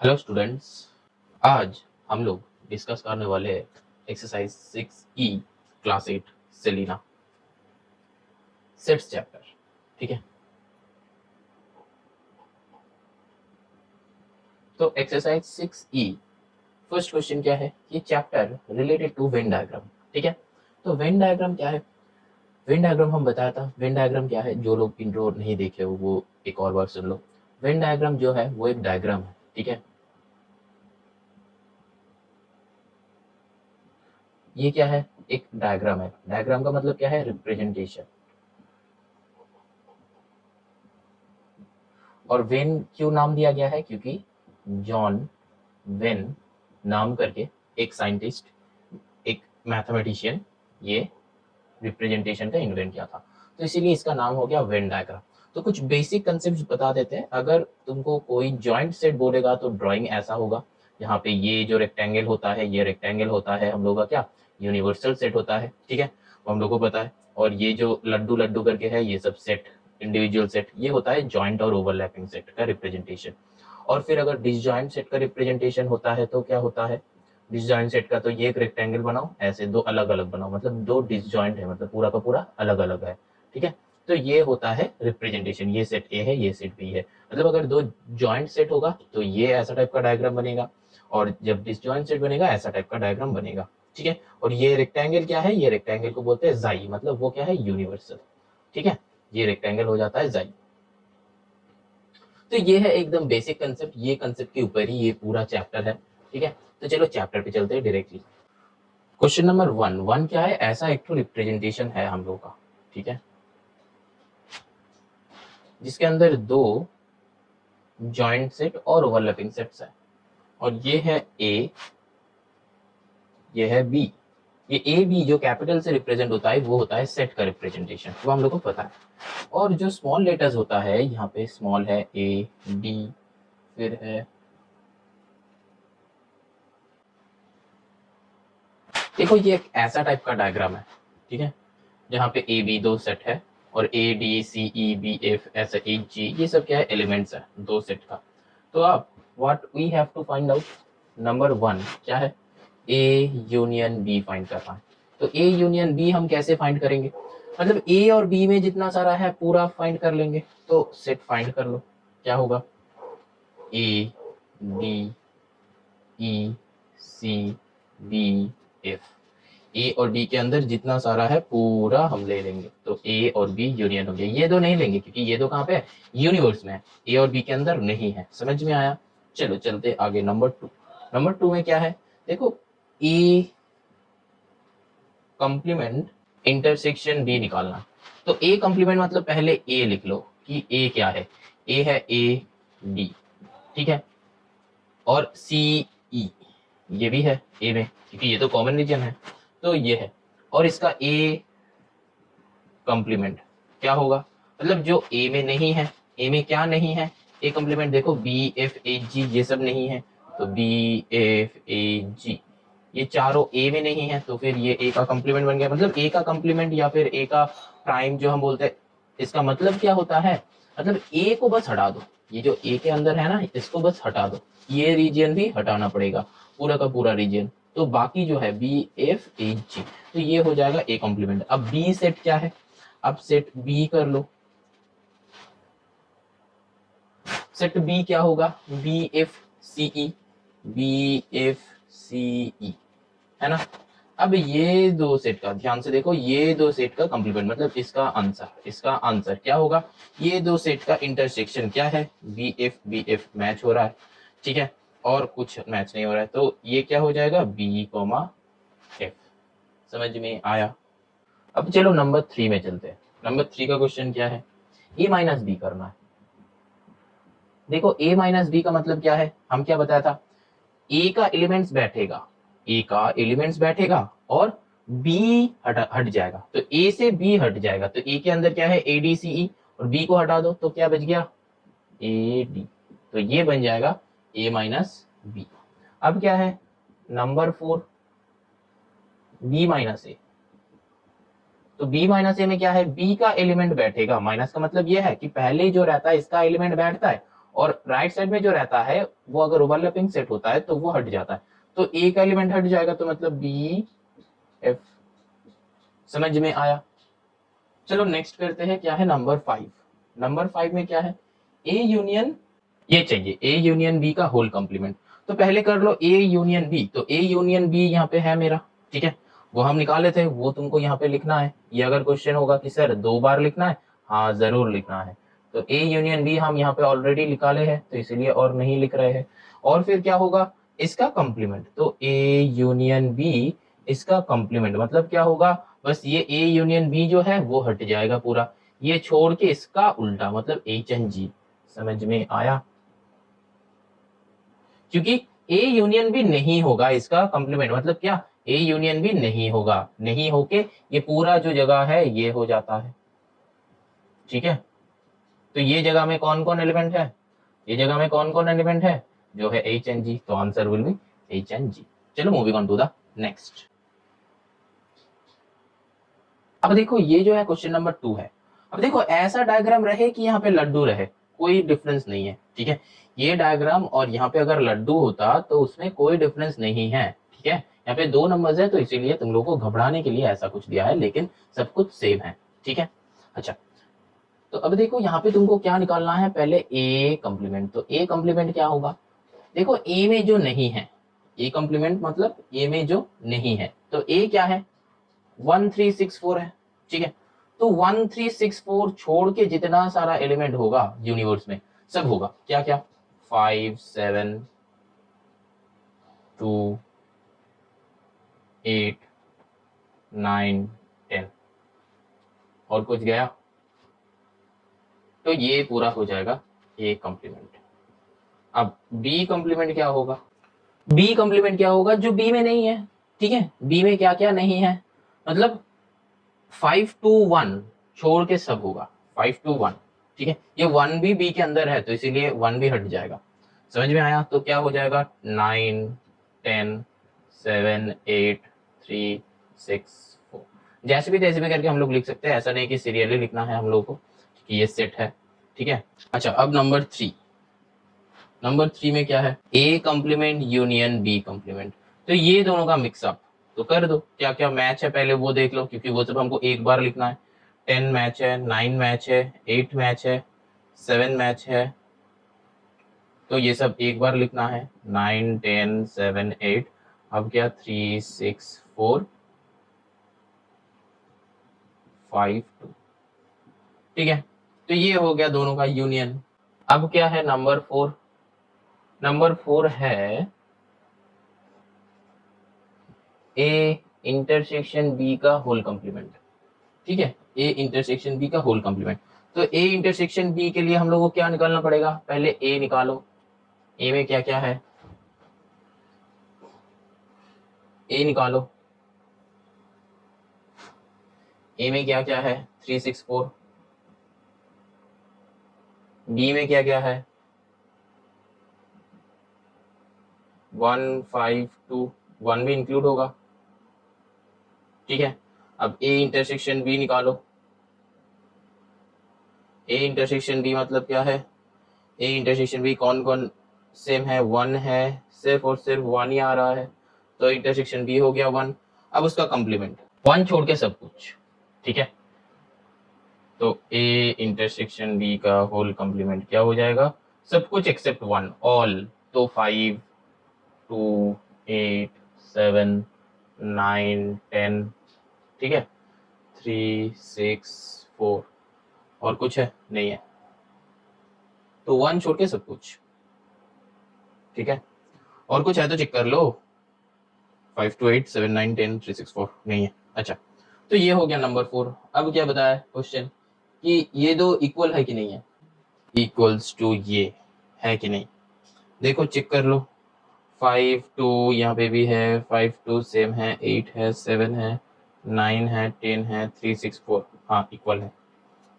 Hello students. आज हम लोग डिस्कस करने वाले हैं exercise 6E class 8 Selina sets chapter. ठीक है, तो एक्सरसाइज 6E फर्स्ट क्वेश्चन क्या है, ये chapter related to Venn diagram. ठीक है, तो वेन डायग्राम क्या है? वेन डायग्राम हम बताया था। वेन डायग्राम क्या है, जो लोग इंट्रो नहीं देखे हो वो एक और बार सुन लो। वेन डायग्राम जो है वो एक डायग्राम है। ठीक है, ये क्या है, एक डायग्राम है। डायग्राम का मतलब क्या है, रिप्रेजेंटेशन। और वेन क्यों नाम दिया गया है, क्योंकि जॉन वेन नाम करके एक साइंटिस्ट, एक मैथमेटिशियन, ये रिप्रेजेंटेशन का इन्वेंट किया था, तो इसीलिए इसका नाम हो गया वेन डायग्राम। तो कुछ बेसिक कंसेप्ट बता देते हैं। अगर तुमको कोई जॉइंट सेट बोलेगा तो ड्राइंग ऐसा होगा, यहाँ पे ये जो रेक्टेंगल होता है, ये रेक्टेंगल होता है हम लोग का क्या, यूनिवर्सल सेट होता है। ठीक है, वो हम लोग को पता है। और ये जो लड्डू लड्डू करके है, ये सब सेट, इंडिविजुअल सेट, ये होता है जॉइंट और ओवरलैपिंग सेट का रिप्रेजेंटेशन। और फिर अगर डिसजॉइंट सेट का रिप्रेजेंटेशन होता है तो क्या होता है, डिसजॉइंट सेट का, तो ये एक रेक्टेंगल बनाओ, ऐसे दो अलग अलग बनाओ, मतलब दो डिसजॉइंट है, मतलब पूरा का पूरा अलग अलग है। ठीक है, तो ये होता है रिप्रेजेंटेशन। ये सेट ए है, ये सेट बी है। मतलब अगर दो जॉइंट सेट होगा तो ये ऐसा टाइप का डायग्राम बनेगा, और जब डिसजॉइंट सेट बनेगा ऐसा टाइप का डायग्राम बनेगा। ठीक है, और ये रेक्टेंगल क्या है, ये रेक्टेंगल को बोलते हैं जाई, मतलब वो क्या है, यूनिवर्सल। ठीक है, ये रेक्टेंगल हो जाता है जाई। तो ये है एकदम बेसिक कंसेप्ट, ये कंसेप्ट के ऊपर ही ये पूरा चैप्टर है। ठीक है, तो चलो चैप्टर पे चलते हैं डायरेक्टली। क्वेश्चन नंबर वन क्या है, ऐसा एक तो रिप्रेजेंटेशन है हम लोग का। ठीक है, जिसके अंदर दो जॉइंट सेट और ओवरलैपिंग सेट्स है, और ये है ए, ये है बी। ये ए बी जो कैपिटल से रिप्रेजेंट होता है वो होता है सेट का रिप्रेजेंटेशन, वो हम लोग को पता है। और जो स्मॉल लेटर्स होता है, यहाँ पे स्मॉल है ए डी, फिर है, देखो ये एक ऐसा टाइप का डायग्राम है। ठीक है, जहाँ पे ए बी दो सेट है, और A D C E B F S H G, ये सब क्या है, एलिमेंट्स है दो सेट का। तो अब what we have to find out, number one क्या है, ए यूनियन बी फाइंड करना है। तो ए यूनियन बी हम कैसे फाइंड करेंगे, मतलब ए और बी में जितना सारा है पूरा फाइंड कर लेंगे। तो सेट फाइंड कर लो, क्या होगा, A D E C B F, A और बी के अंदर जितना सारा है पूरा हम ले लेंगे। तो ए और बी यूनियन हो गया। ये दो नहीं लेंगे क्योंकि ये दो कहाँ पे है, यूनिवर्स में है, ए और बी के अंदर नहीं है। समझ में आया? चलो चलते आगे। नंबर टू, नंबर टू में क्या है, देखो ए कंप्लीमेंट इंटरसेक्शन बी निकालना। तो ए कंप्लीमेंट मतलब पहले ए लिख लो कि ए क्या है, ए है ए डी। ठीक है, और सी ई, ये भी है ए में क्योंकि ये तो कॉमन रीजन है, तो ये है। और इसका ए कॉम्प्लीमेंट क्या होगा, मतलब जो ए में नहीं है, ए में क्या नहीं है, ए कॉम्प्लीमेंट देखो बी एफ ए जी ये सब नहीं है, तो बी एफ ए जी ये चारों ए में नहीं है, तो फिर ये ए का कॉम्प्लीमेंट बन गया। मतलब ए का कॉम्प्लीमेंट या फिर ए का प्राइम जो हम बोलते हैं, इसका मतलब क्या होता है, मतलब ए को बस हटा दो, ये जो ए के अंदर है ना इसको बस हटा दो, ये रीजन भी हटाना पड़ेगा, पूरा का पूरा रीजन। तो बाकी जो है बी एफ ए जी, तो ये हो जाएगा ए कॉम्प्लीमेंट। अब बी सेट क्या है, अब सेट बी कर लो। सेट बी क्या होगा, B F C E, B F C ई, है ना। अब ये दो सेट का ध्यान से देखो, ये दो सेट का कंप्लीमेंट मतलब इसका आंसर क्या होगा, ये दो सेट का इंटरसेक्शन क्या है, बी एफ मैच हो रहा है। ठीक है, और कुछ मैच नहीं हो रहा है, तो ये क्या हो जाएगा, बी कोमा एफ। समझ में आया? अब चलो नंबर थ्री में चलते हैं। नंबर थ्री का क्वेश्चन क्या है, ए माइनस बी करना है। देखो ए माइनस बी का मतलब क्या है, हम क्या बताया था, ए का एलिमेंट्स बैठेगा, ए का एलिमेंट्स बैठेगा और बी हट जाएगा, तो ए से बी हट जाएगा, तो ए के अंदर क्या है, ए डी सी ई, और बी को हटा दो तो क्या बच गया, ए डी। तो ये बन जाएगा ए माइनस बी। अब क्या है, नंबर फोर, बी माइनस ए। तो बी माइनस ए में क्या है, बी का एलिमेंट बैठेगा, माइनस का मतलब यह है कि पहले जो रहता है इसका एलिमेंट बैठता है, और राइट साइड में जो रहता है वो अगर ओवरलैपिंग सेट होता है तो वो हट जाता है, तो एक एलिमेंट हट जाएगा, तो मतलब बी एफ। समझ में आया? चलो नेक्स्ट करते हैं, क्या है नंबर 5। नंबर 5 में क्या है, ए यूनियन, ये चाहिए ए यूनियन बी का होल कंप्लीमेंट। तो पहले कर लो ए यूनियन बी, तो ए यूनियन बी यहाँ पे है मेरा, ठीक है, वो हम निकाले थे, वो तुमको यहाँ पे लिखना है। ये अगर क्वेश्चन होगा कि सर 2 बार लिखना है, हाँ जरूर लिखना है। तो ए यूनियन बी हम यहाँ पे ऑलरेडी निकाले हैं, तो इसीलिए और नहीं लिख रहे हैं। और फिर क्या होगा, इसका कंप्लीमेंट, तो ए यूनियन बी इसका कंप्लीमेंट मतलब क्या होगा, बस ये ए यूनियन बी जो है वो हट जाएगा पूरा, ये छोड़ के इसका उल्टा मतलब एच एन जी। समझ में आया? क्योंकि ए यूनियन भी नहीं होगा इसका कंप्लीमेंट, मतलब क्या, ए यूनियन भी नहीं होगा, नहीं होके ये पूरा जो जगह है ये हो जाता है, ठीक है। तो ये जगह में कौन कौन एलिमेंट है, ये जगह में कौन कौन एलिमेंट है, जो है एच एन जी, तो answer will be H N G. चलो moving on to the next. अब देखो ये जो है क्वेश्चन नंबर 2 है। अब देखो ऐसा डायग्राम रहे कि यहाँ पे लड्डू रहे, कोई डिफरेंस नहीं है, ठीक है। ये डायग्राम और यहाँ पे अगर लड्डू होता तो उसमें कोई डिफरेंस नहीं है, ठीक है। यहाँ पे 2 नंबर्स है, तो इसीलिए तुम लोगों को घबराने के लिए ऐसा कुछ दिया है, लेकिन सब कुछ सेम है, ठीक है। अच्छा, तो अब देखो यहाँ पे तुमको क्या निकालना है, पहले ए कॉम्प्लीमेंट। तो ए कॉम्प्लीमेंट क्या होगा, देखो ए में जो नहीं है, ए कॉम्प्लीमेंट मतलब ए में जो नहीं है, तो ए क्या है, 1364 है, ठीक है। तो 1364 छोड़ के जितना सारा एलिमेंट होगा यूनिवर्स में सब होगा क्या क्या, 5 7 2 8 9 10, और कुछ गया, तो ये पूरा हो जाएगा ए कॉम्प्लीमेंट। अब बी कॉम्प्लीमेंट क्या होगा, बी कॉम्प्लीमेंट क्या होगा जो बी में नहीं है, ठीक है। बी में क्या क्या नहीं है, मतलब 5 to 1 छोड़ के सब होगा, 5 to 1, ठीक है। ये 1 भी बी के अंदर है, तो इसीलिए 1 भी हट जाएगा। समझ में आया? तो क्या हो जाएगा, 9 10 7 8 3 6 4, जैसे भी तैसे भी करके हम लोग लिख सकते हैं, ऐसा नहीं कि सीरियली लिखना है हम लोग को, कि ये सेट है, ठीक है। अच्छा, अब नंबर 3, नंबर 3 में क्या है, A complement union B complement. तो ये दोनों का मिक्सअप तो कर दो, क्या क्या मैच है पहले वो देख लो, क्योंकि वो सब हमको एक बार लिखना है। 10 मैच है, 9 मैच है, 8 मैच है, 7 मैच है, तो ये सब एक बार लिखना है, 9 10 7 8। अब क्या, 3 6 4 5 2, ठीक है। तो ये हो गया दोनों का यूनियन। अब क्या है नंबर 4, नंबर 4 है ए इंटरसेक्शन बी का होल कंप्लीमेंट, ठीक है। ए इंटरसेक्शन बी का होल कंप्लीमेंट, तो ए इंटरसेक्शन बी के लिए हम लोग को क्या निकालना पड़ेगा, पहले ए निकालो। ए में क्या क्या है, ए निकालो, ए में क्या क्या है, 364। बी में क्या क्या है, 1 5 2, 1 भी इंक्लूड होगा, ठीक है। अब ए इंटरसेक्शन बी निकालो, ए इंटरसेक्शन बी मतलब क्या है, ए इंटरसेक्शन बी कौन कौन सेम है, 1 है, सिर्फ और सिर्फ 1 ही आ रहा है, तो इंटरसेक्शन बी हो गया 1। अब उसका कंप्लीमेंट 1 छोड़ के सब कुछ, ठीक है। तो ए इंटरसेक्शन बी का होल कंप्लीमेंट क्या हो जाएगा, सब कुछ एक्सेप्ट 1, ऑल। तो 5 2 8 7 9 10, ठीक है, 3 6 4, और कुछ है नहीं है, तो 1 छोड़ के सब कुछ, ठीक है। और कुछ है तो चेक कर लो, 5 2 8 7 9 10 3 6 4 नहीं है। अच्छा, तो ये हो गया नंबर 4। अब क्या बताया क्वेश्चन कि ये दो इक्वल है कि नहीं है, इक्वल्स टू ये है कि नहीं, देखो चेक कर लो। 5 2 यहाँ पे भी है, 5 2 सेम है, 8 है, 7 है, 9 है, 10 है, 3 6 4, हाँ इक्वल है।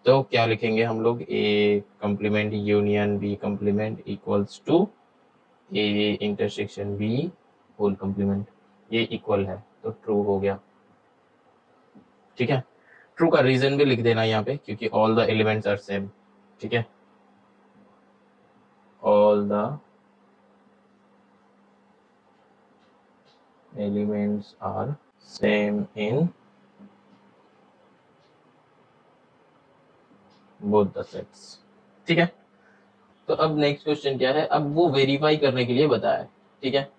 तो क्या लिखेंगे हम लोग, A complement union B complement equals to A intersection B whole complement, ये इक्वल है, तो ट्रू हो गया, ठीक है। ट्रू का रीजन भी लिख देना यहाँ पे, क्योंकि all the elements are same, ठीक है। All the elements are same in both the sets. ठीक है, तो अब नेक्स्ट क्वेश्चन क्या है, अब वो वेरीफाई करने के लिए बताया है। ठीक है,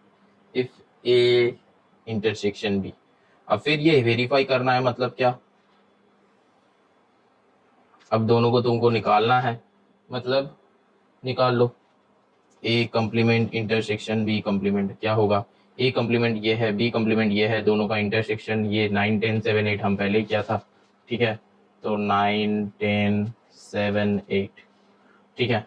इफ ए इंटरसेक्शन बी, अब फिर ये वेरीफाई करना है, मतलब क्या, अब दोनों को तुमको निकालना है, मतलब निकाल लो। A complement intersection B complement क्या होगा, ए कॉम्प्लीमेंट ये है, बी कॉम्प्लीमेंट ये है, दोनों का इंटरसेक्शन ये 9 10 7 8 हम पहले ही किया था। ठीक है, तो 9 10 7 8। ठीक है,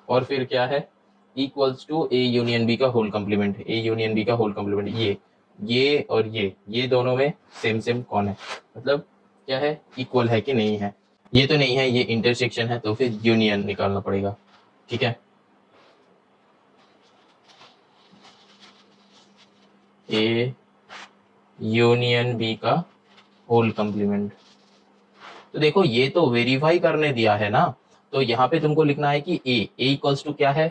और फिर क्या है, equals to A union B का whole complement, A union B का होल कॉम्प्लीमेंट, ये और ये दोनों में सेम सेम कौन है, मतलब क्या है, इक्वल है कि नहीं है। ये तो नहीं है, ये इंटरसेक्शन है, तो फिर यूनियन निकालना पड़ेगा। ठीक है, ए यूनियन बी का होल कॉम्प्लीमेंट, तो देखो ये तो वेरीफाई करने दिया है ना, तो यहाँ पे तुमको लिखना है कि ए इक्वल्स टू क्या है,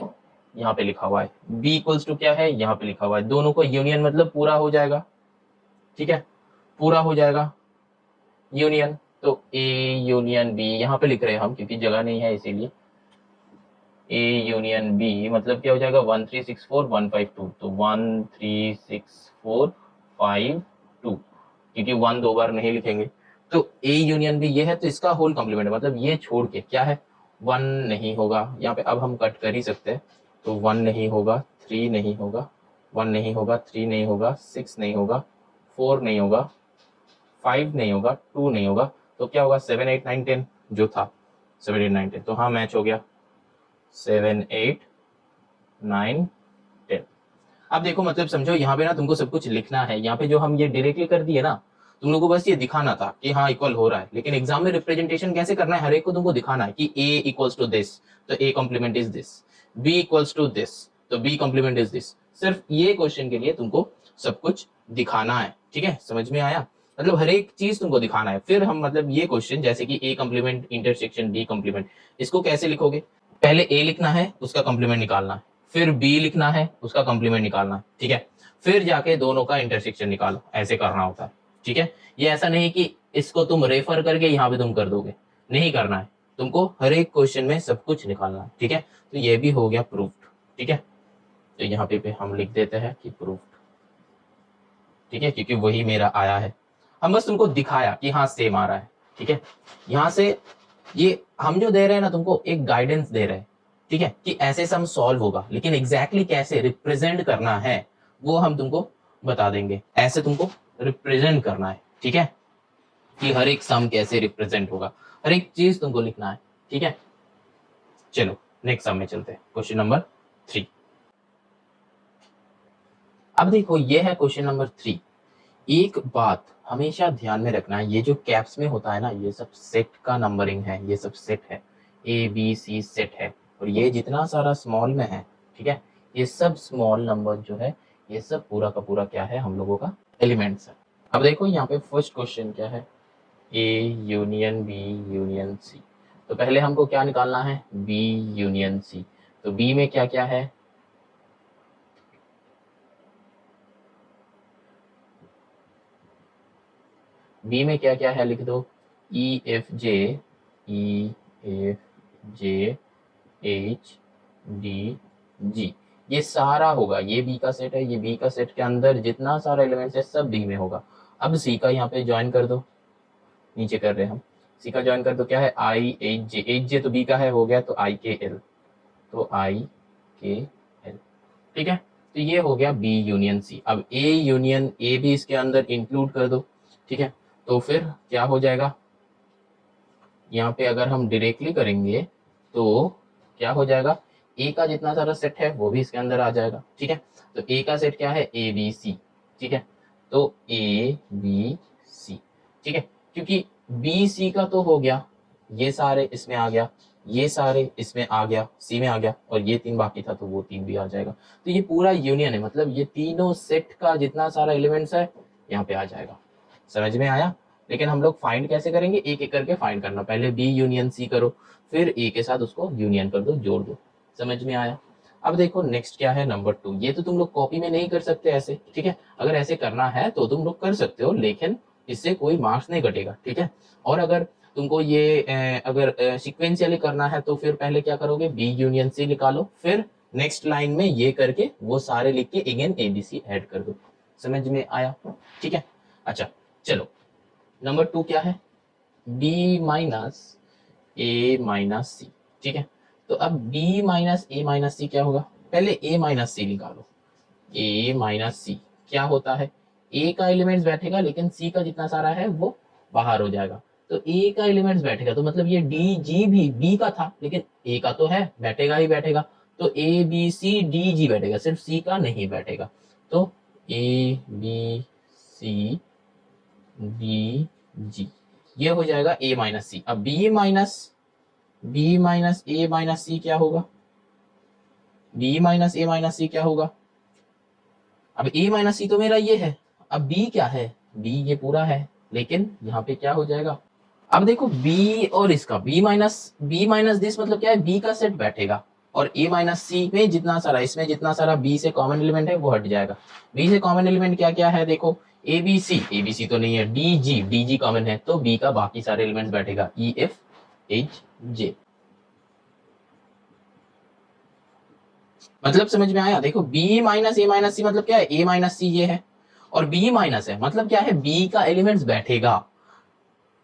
यहाँ पे लिखा हुआ है, बी इक्वल्स टू क्या है, यहाँ पे लिखा हुआ है, दोनों को यूनियन मतलब पूरा हो जाएगा। ठीक है, पूरा हो जाएगा यूनियन, तो ए यूनियन बी यहाँ पे लिख रहे हैं हम क्योंकि जगह नहीं है इसीलिए, ए यूनियन बी मतलब क्या हो जाएगा, 1 3 6 4 1 5 2, तो 1 3 6 4 5 2, क्योंकि 1 दो बार नहीं लिखेंगे, तो ए यूनियन बी ये है, तो इसका होल कॉम्प्लीमेंट मतलब ये छोड़ के क्या है, 1 नहीं होगा यहाँ पे, अब हम कट कर ही सकते हैं, तो 1 नहीं होगा, 3 नहीं होगा, 1 नहीं होगा, 3 नहीं होगा, 6 नहीं होगा, 4 नहीं होगा, 5 नहीं होगा, 2 नहीं होगा, तो क्या होगा, 7 8 9 10 जो था, 7 8 9 10, तो हाँ मैच हो गया, 7 8 9 10। अब देखो मतलब समझो, यहाँ पे ना तुमको सब कुछ लिखना है, यहाँ पे जो हम ये डायरेक्टली कर दिए ना, तुम लोगों को बस ये दिखाना था कि हाँ इक्वल हो रहा है, लेकिन एग्जाम में रिप्रेजेंटेशन कैसे करना है, हर एक को तुमको दिखाना है कि ए इक्वल्स टू दिस, तो A complement is this, B equals to this, तो बी कॉम्प्लीमेंट इज दिस, सिर्फ ये क्वेश्चन के लिए तुमको सब कुछ दिखाना है। ठीक है, समझ में आया, मतलब हर एक चीज तुमको दिखाना है, फिर हम मतलब ये क्वेश्चन जैसे कि A complement intersection B complement, इसको कैसे लिखोगे, पहले ए लिखना है उसका कॉम्प्लीमेंट निकालना है, फिर बी लिखना है उसका कॉम्प्लीमेंट निकालना है। ठीक है, फिर जाके दोनों का इंटरसेक्शन निकालो, ऐसे करना होता है। ठीक है, ये ऐसा नहीं कि इसको तुम रेफर करके यहाँ पे तुम कर दोगे, नहीं करना है, तुमको हर एक क्वेश्चन में सब कुछ निकालना है। ठीक है, तो ये भी हो गया प्रूफ्ड। ठीक है, तो यहाँ पे हम लिख देते हैं कि प्रूफ्ड। ठीक है, क्योंकि वही मेरा आया है, हम बस तुमको दिखाया कि हाँ सेम आ रहा है। ठीक है, यहाँ से ये हम जो दे रहे हैं ना तुमको एक गाइडेंस दे रहे हैं। ठीक है, कि ऐसे सम सॉल्व होगा, लेकिन एग्जैक्टली कैसे रिप्रेजेंट करना है वो हम तुमको बता देंगे, ऐसे तुमको रिप्रेजेंट करना है। ठीक है, कि हर एक सम कैसे रिप्रेजेंट होगा, हर एक चीज तुमको लिखना है। ठीक है, चलो नेक्स्ट सम में चलते हैं, क्वेश्चन नंबर 3। अब देखो ये है क्वेश्चन नंबर 3। एक बात हमेशा ध्यान में रखना है, ये जो कैप्स में होता है ना, ये सब सेट का नंबरिंग है, ये सब सेट है, ए बी सी सेट है, और ये जितना सारा स्मॉल में है, ठीक है, ये सब स्मॉल नंबर जो है, ये सब पूरा का पूरा क्या है, हम लोगों का एलिमेंट्स है। अब देखो यहाँ पे फर्स्ट क्वेश्चन क्या है, A union B union C, तो पहले हमको क्या निकालना है, बी यूनियन सी, तो बी में क्या क्या है, बी में क्या क्या है लिख दो, ई एफ जे एच डी जी, ये सारा होगा, ये बी का सेट है, ये बी का सेट के अंदर जितना सारा एलिमेंट्स है सब बी में होगा। अब सी का यहाँ पे ज्वाइन कर दो, नीचे कर रहे हैं हम, सी का ज्वाइन कर दो, क्या है, आई एच जे तो बी का है, हो गया, तो आई के एल, तो आई के एल। ठीक है, तो ये हो गया बी यूनियन सी। अब ए यूनियन ए भी इसके अंदर इंक्लूड कर दो। ठीक है, तो फिर क्या हो जाएगा, यहाँ पे अगर हम डायरेक्टली करेंगे तो क्या हो जाएगा, ए का जितना सारा सेट है वो भी इसके अंदर आ जाएगा। ठीक है, तो ए का सेट क्या है, ए बी सी। ठीक है, तो ए बी सी, ठीक है, क्योंकि बी सी का तो हो गया, ये सारे इसमें आ गया, ये सारे इसमें आ गया, सी में आ गया, और ये 3 बाकी था तो वो 3 भी आ जाएगा। तो ये पूरा यूनियन है, मतलब ये तीनों सेट का जितना सारा एलिमेंट्स है यहाँ पे आ जाएगा। समझ में आया, लेकिन हम लोग फाइंड कैसे करेंगे, एक एक करके फाइंड करना, पहले बी यूनियन सी करो, फिर ए के साथ उसको यूनियन कर दो, जोड़ दो। समझ में आया? अब देखो नेक्स्ट क्या है, नंबर 2। ये तो तुम लोग कॉपी में नहीं कर सकते ऐसे, ठीक है, अगर ऐसे करना है तो तुम लोग कर सकते हो, लेकिन इससे कोई मार्क्स नहीं घटेगा, ठीक है। और अगर तुमको ये अगर सिक्वेंशियली करना है तो फिर पहले क्या करोगे, बी यूनियन सी निकालो, फिर नेक्स्ट लाइन में ये करके वो सारे लिख के अगेन एबीसी ऐड कर दो। समझ में आया? ठीक है। अच्छा चलो, नंबर 2 क्या है, बी माइनस ए माइनस सी, ठीक है। तो अब बी माइनस ए माइनस सी क्या होगा, पहले ए माइनस सी निकालो। ए माइनस सी क्या होता है, ए का एलिमेंट्स बैठेगा लेकिन सी का जितना सारा है वो बाहर हो जाएगा। तो ए का एलिमेंट्स बैठेगा तो मतलब ये डी जी भी बी का था लेकिन ए का तो है, बैठेगा ही बैठेगा। तो ए बी सी डी जी बैठेगा, सिर्फ सी का नहीं बैठेगा। तो ए बी सी डी जी ये हो जाएगा ए माइनस सी। अब बी माइनस ए माइनस सी क्या होगा, बी माइनस ए माइनस सी क्या होगा, अब ए माइनस सी तो मेरा ये है, अब बी क्या है, बी ये पूरा है, लेकिन यहाँ पे क्या हो जाएगा, अब देखो बी और इसका बी माइनस दिस मतलब क्या है, बी का सेट बैठेगा और ए माइनस सी में जितना सारा, इसमें जितना सारा बी से कॉमन एलिमेंट है वो हट जाएगा। बी से कॉमन एलिमेंट क्या क्या है, देखो ए बी सी तो नहीं है, डी जी कॉमन है, तो बी का बाकी सारे एलिमेंट्स बैठेगा, ई एफ एच जे। मतलब समझ में आया? देखो बी माइनस ए माइनस सी मतलब क्या है, ए माइनस सी ये है और बी माइनस है, मतलब क्या है, बी का एलिमेंट्स बैठेगा,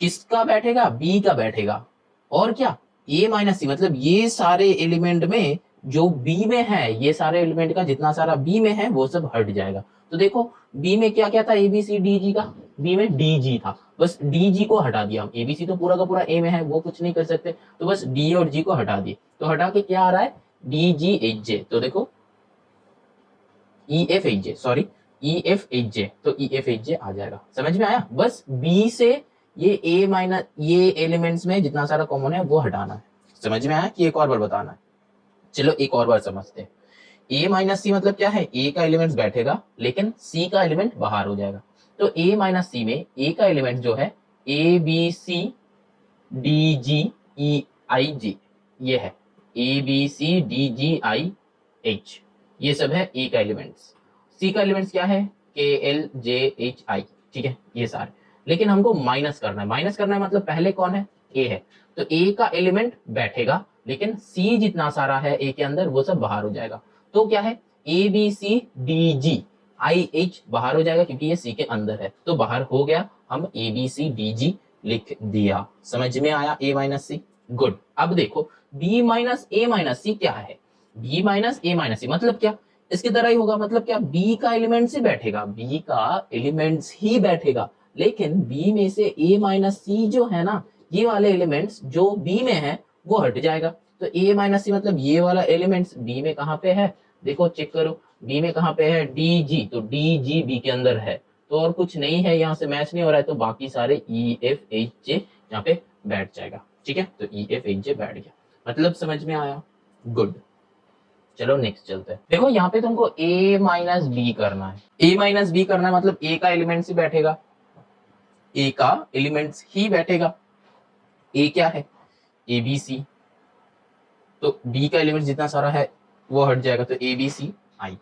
किसका बैठेगा, बी का बैठेगा। और क्या, ए माइनस सी मतलब ये सारे एलिमेंट में जो बी में है, ये सारे एलिमेंट का जितना सारा बी में है वो सब हट जाएगा। तो देखो बी में क्या क्या था, एबीसी डी जी का, बी में डी जी था, बस डी जी को हटा दिया हम, एबीसी तो पूरा का पूरा ए में है वो कुछ नहीं कर सकते, तो बस डी और जी को हटा दिए, तो हटा के क्या आ रहा है, डी जी एच जे। तो देखो E F H J, sorry E F H J, तो ई एफ एच जे आ जाएगा। समझ में आया? बस बी से ये ए माइनस ये एलिमेंट्स में जितना सारा कॉमन है वो हटाना है। समझ में आया कि एक और बार बताना है? चलो एक और बार समझते हैं। ए माइनस सी मतलब क्या है, ए का एलिमेंट्स बैठेगा लेकिन सी का एलिमेंट बाहर हो जाएगा। तो ए माइनस सी में ए का एलिमेंट जो है A B C D ji E I G, ये है A B C D G I H, ये सब है ए का एलिमेंट्स। सी का एलिमेंट्स क्या है, के एल जे एच आई, ठीक है ये सारे। लेकिन हमको माइनस करना है, माइनस करना है मतलब पहले कौन है, ए है, तो ए का एलिमेंट बैठेगा लेकिन सी जितना सारा है ए के अंदर वो सब बाहर हो जाएगा। तो क्या है, A B C D G I H बाहर हो जाएगा क्योंकि ये सी के अंदर है, तो बाहर हो गया, हम ए बी सी डी जी लिख दिया। समझ में आया ए माइनस सी? गुड। अब देखो बी माइनस ए माइनस सी क्या है, बी माइनस ए माइनस सी मतलब क्या, इसकी तरह ही होगा, मतलब क्या, बी का एलिमेंट ही बैठेगा, बी का एलिमेंट्स ही बैठेगा, लेकिन बी में से ए माइनस सी जो है ना, ये वाले एलिमेंट्स जो बी में है वो हट जाएगा। तो ए माइनस सी मतलब ये वाला एलिमेंट्स बी में कहाँ पे है, देखो चेक करो, बी में कहाँ पे है, डी जी, तो डी जी बी के अंदर है, तो और कुछ नहीं है, यहाँ से मैच नहीं हो रहा है, तो बाकी सारे ई एफ एच जे यहाँ पे बैठ जाएगा। ठीक है, तो ई एफ एच जे बैठ गया, मतलब समझ में आया? गुड। चलो नेक्स्ट चलते हैं। देखो यहाँ पे तुमको a माइनस बी करना है, a माइनस बी करना है मतलब a का एलिमेंट्स ही बैठेगा, a का एलिमेंट्स ही बैठेगा। a क्या है, ए बी सी, तो b का एलिमेंट जितना सारा है वो हट जाएगा, तो ए बी सी आई।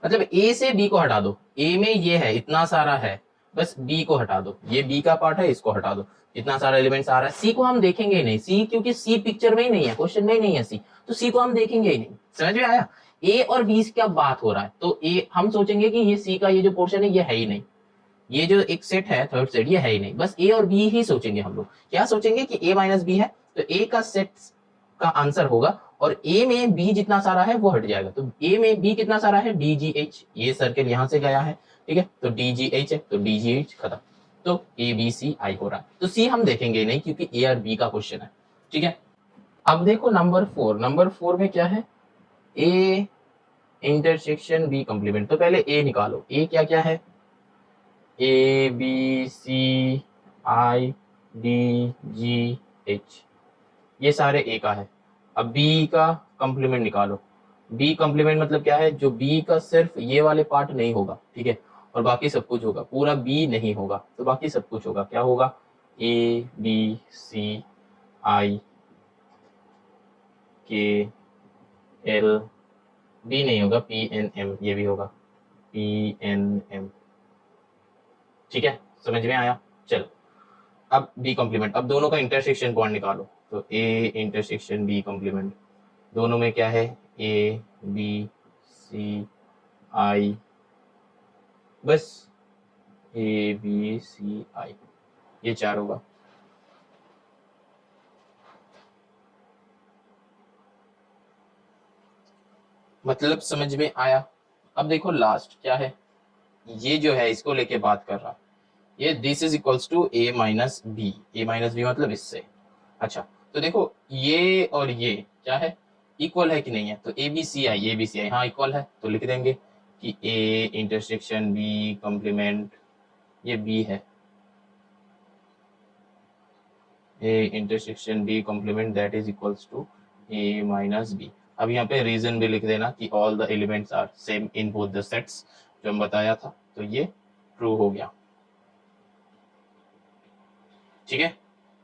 मतलब a से b को हटा दो, a में ये है इतना सारा है, बस b को हटा दो, ये b का पार्ट है, इसको हटा दो, इतना सारा एलिमेंट्स आ रहा है। c को हम देखेंगे ही नहीं, c क्योंकि c पिक्चर में ही नहीं है, क्वेश्चन में ही नहीं है c, तो c को हम देखेंगे ही नहीं। समझ में आया? a और b से क्या बात हो रहा है, तो a हम सोचेंगे कि ये c का ये जो पोर्शन है ये है ही नहीं, ये जो एक सेट है थर्ड सेट ये है ही नहीं, बस a और b ही सोचेंगे हम लोग। क्या सोचेंगे कि a माइनस बी है, तो a का सेट का आंसर होगा, और a में b जितना सारा है वो हट जाएगा, तो a में b कितना सारा है, डी जी एच, ये सर्कल यहां से गया है, ठीक है, तो डी जी एच है, तो डी जी एच खत्म, तो ए बी सी आई हो रहा है, तो c हम देखेंगे नहीं क्योंकि a और b का क्वेश्चन है। ठीक है, अब देखो नंबर 4, नंबर 4 में क्या है, a इंटरसेक्शन b कंप्लीमेंट, तो पहले a निकालो, a क्या क्या है, A B C I D G H, ये सारे ए का है। अब बी का कंप्लीमेंट निकालो, बी कॉम्प्लीमेंट मतलब क्या है, जो बी का सिर्फ ये वाले पार्ट नहीं होगा, ठीक है, और बाकी सब कुछ होगा, पूरा बी नहीं होगा तो बाकी सब कुछ होगा। क्या होगा, ए बी सी आई के एल, बी नहीं होगा, पी एन एम, ये भी होगा पी एन एम, ठीक है, समझ में आया। चलो अब बी कॉम्प्लीमेंट, अब दोनों का इंटरसेक्शन पॉइंट निकालो, तो ए इंटरसेक्शन बी कॉम्प्लीमेंट, दोनों में क्या है, ए बी सी आई, बस ए बी सी आई, ये 4 होगा। मतलब समझ में आया। अब देखो लास्ट क्या है, ये जो है इसको लेके बात कर रहा, ये this is equals to A minus B, A minus B मतलब इससे। अच्छा तो देखो ये और ये क्या है, इक्वल है कि नहीं है, तो A B C I, A B C आई हाँ इक्वल है, तो लिख देंगे कि ए इंटरसेक्शन बी कॉम्प्लीमेंट, ये बी है, A intersection B complement that is equals to A minus B. अब यहाँ पे रीजन भी लिख देना कि all the elements are same in both the sets, जो हम बताया था, तो ये ट्रू हो गया, ठीक है।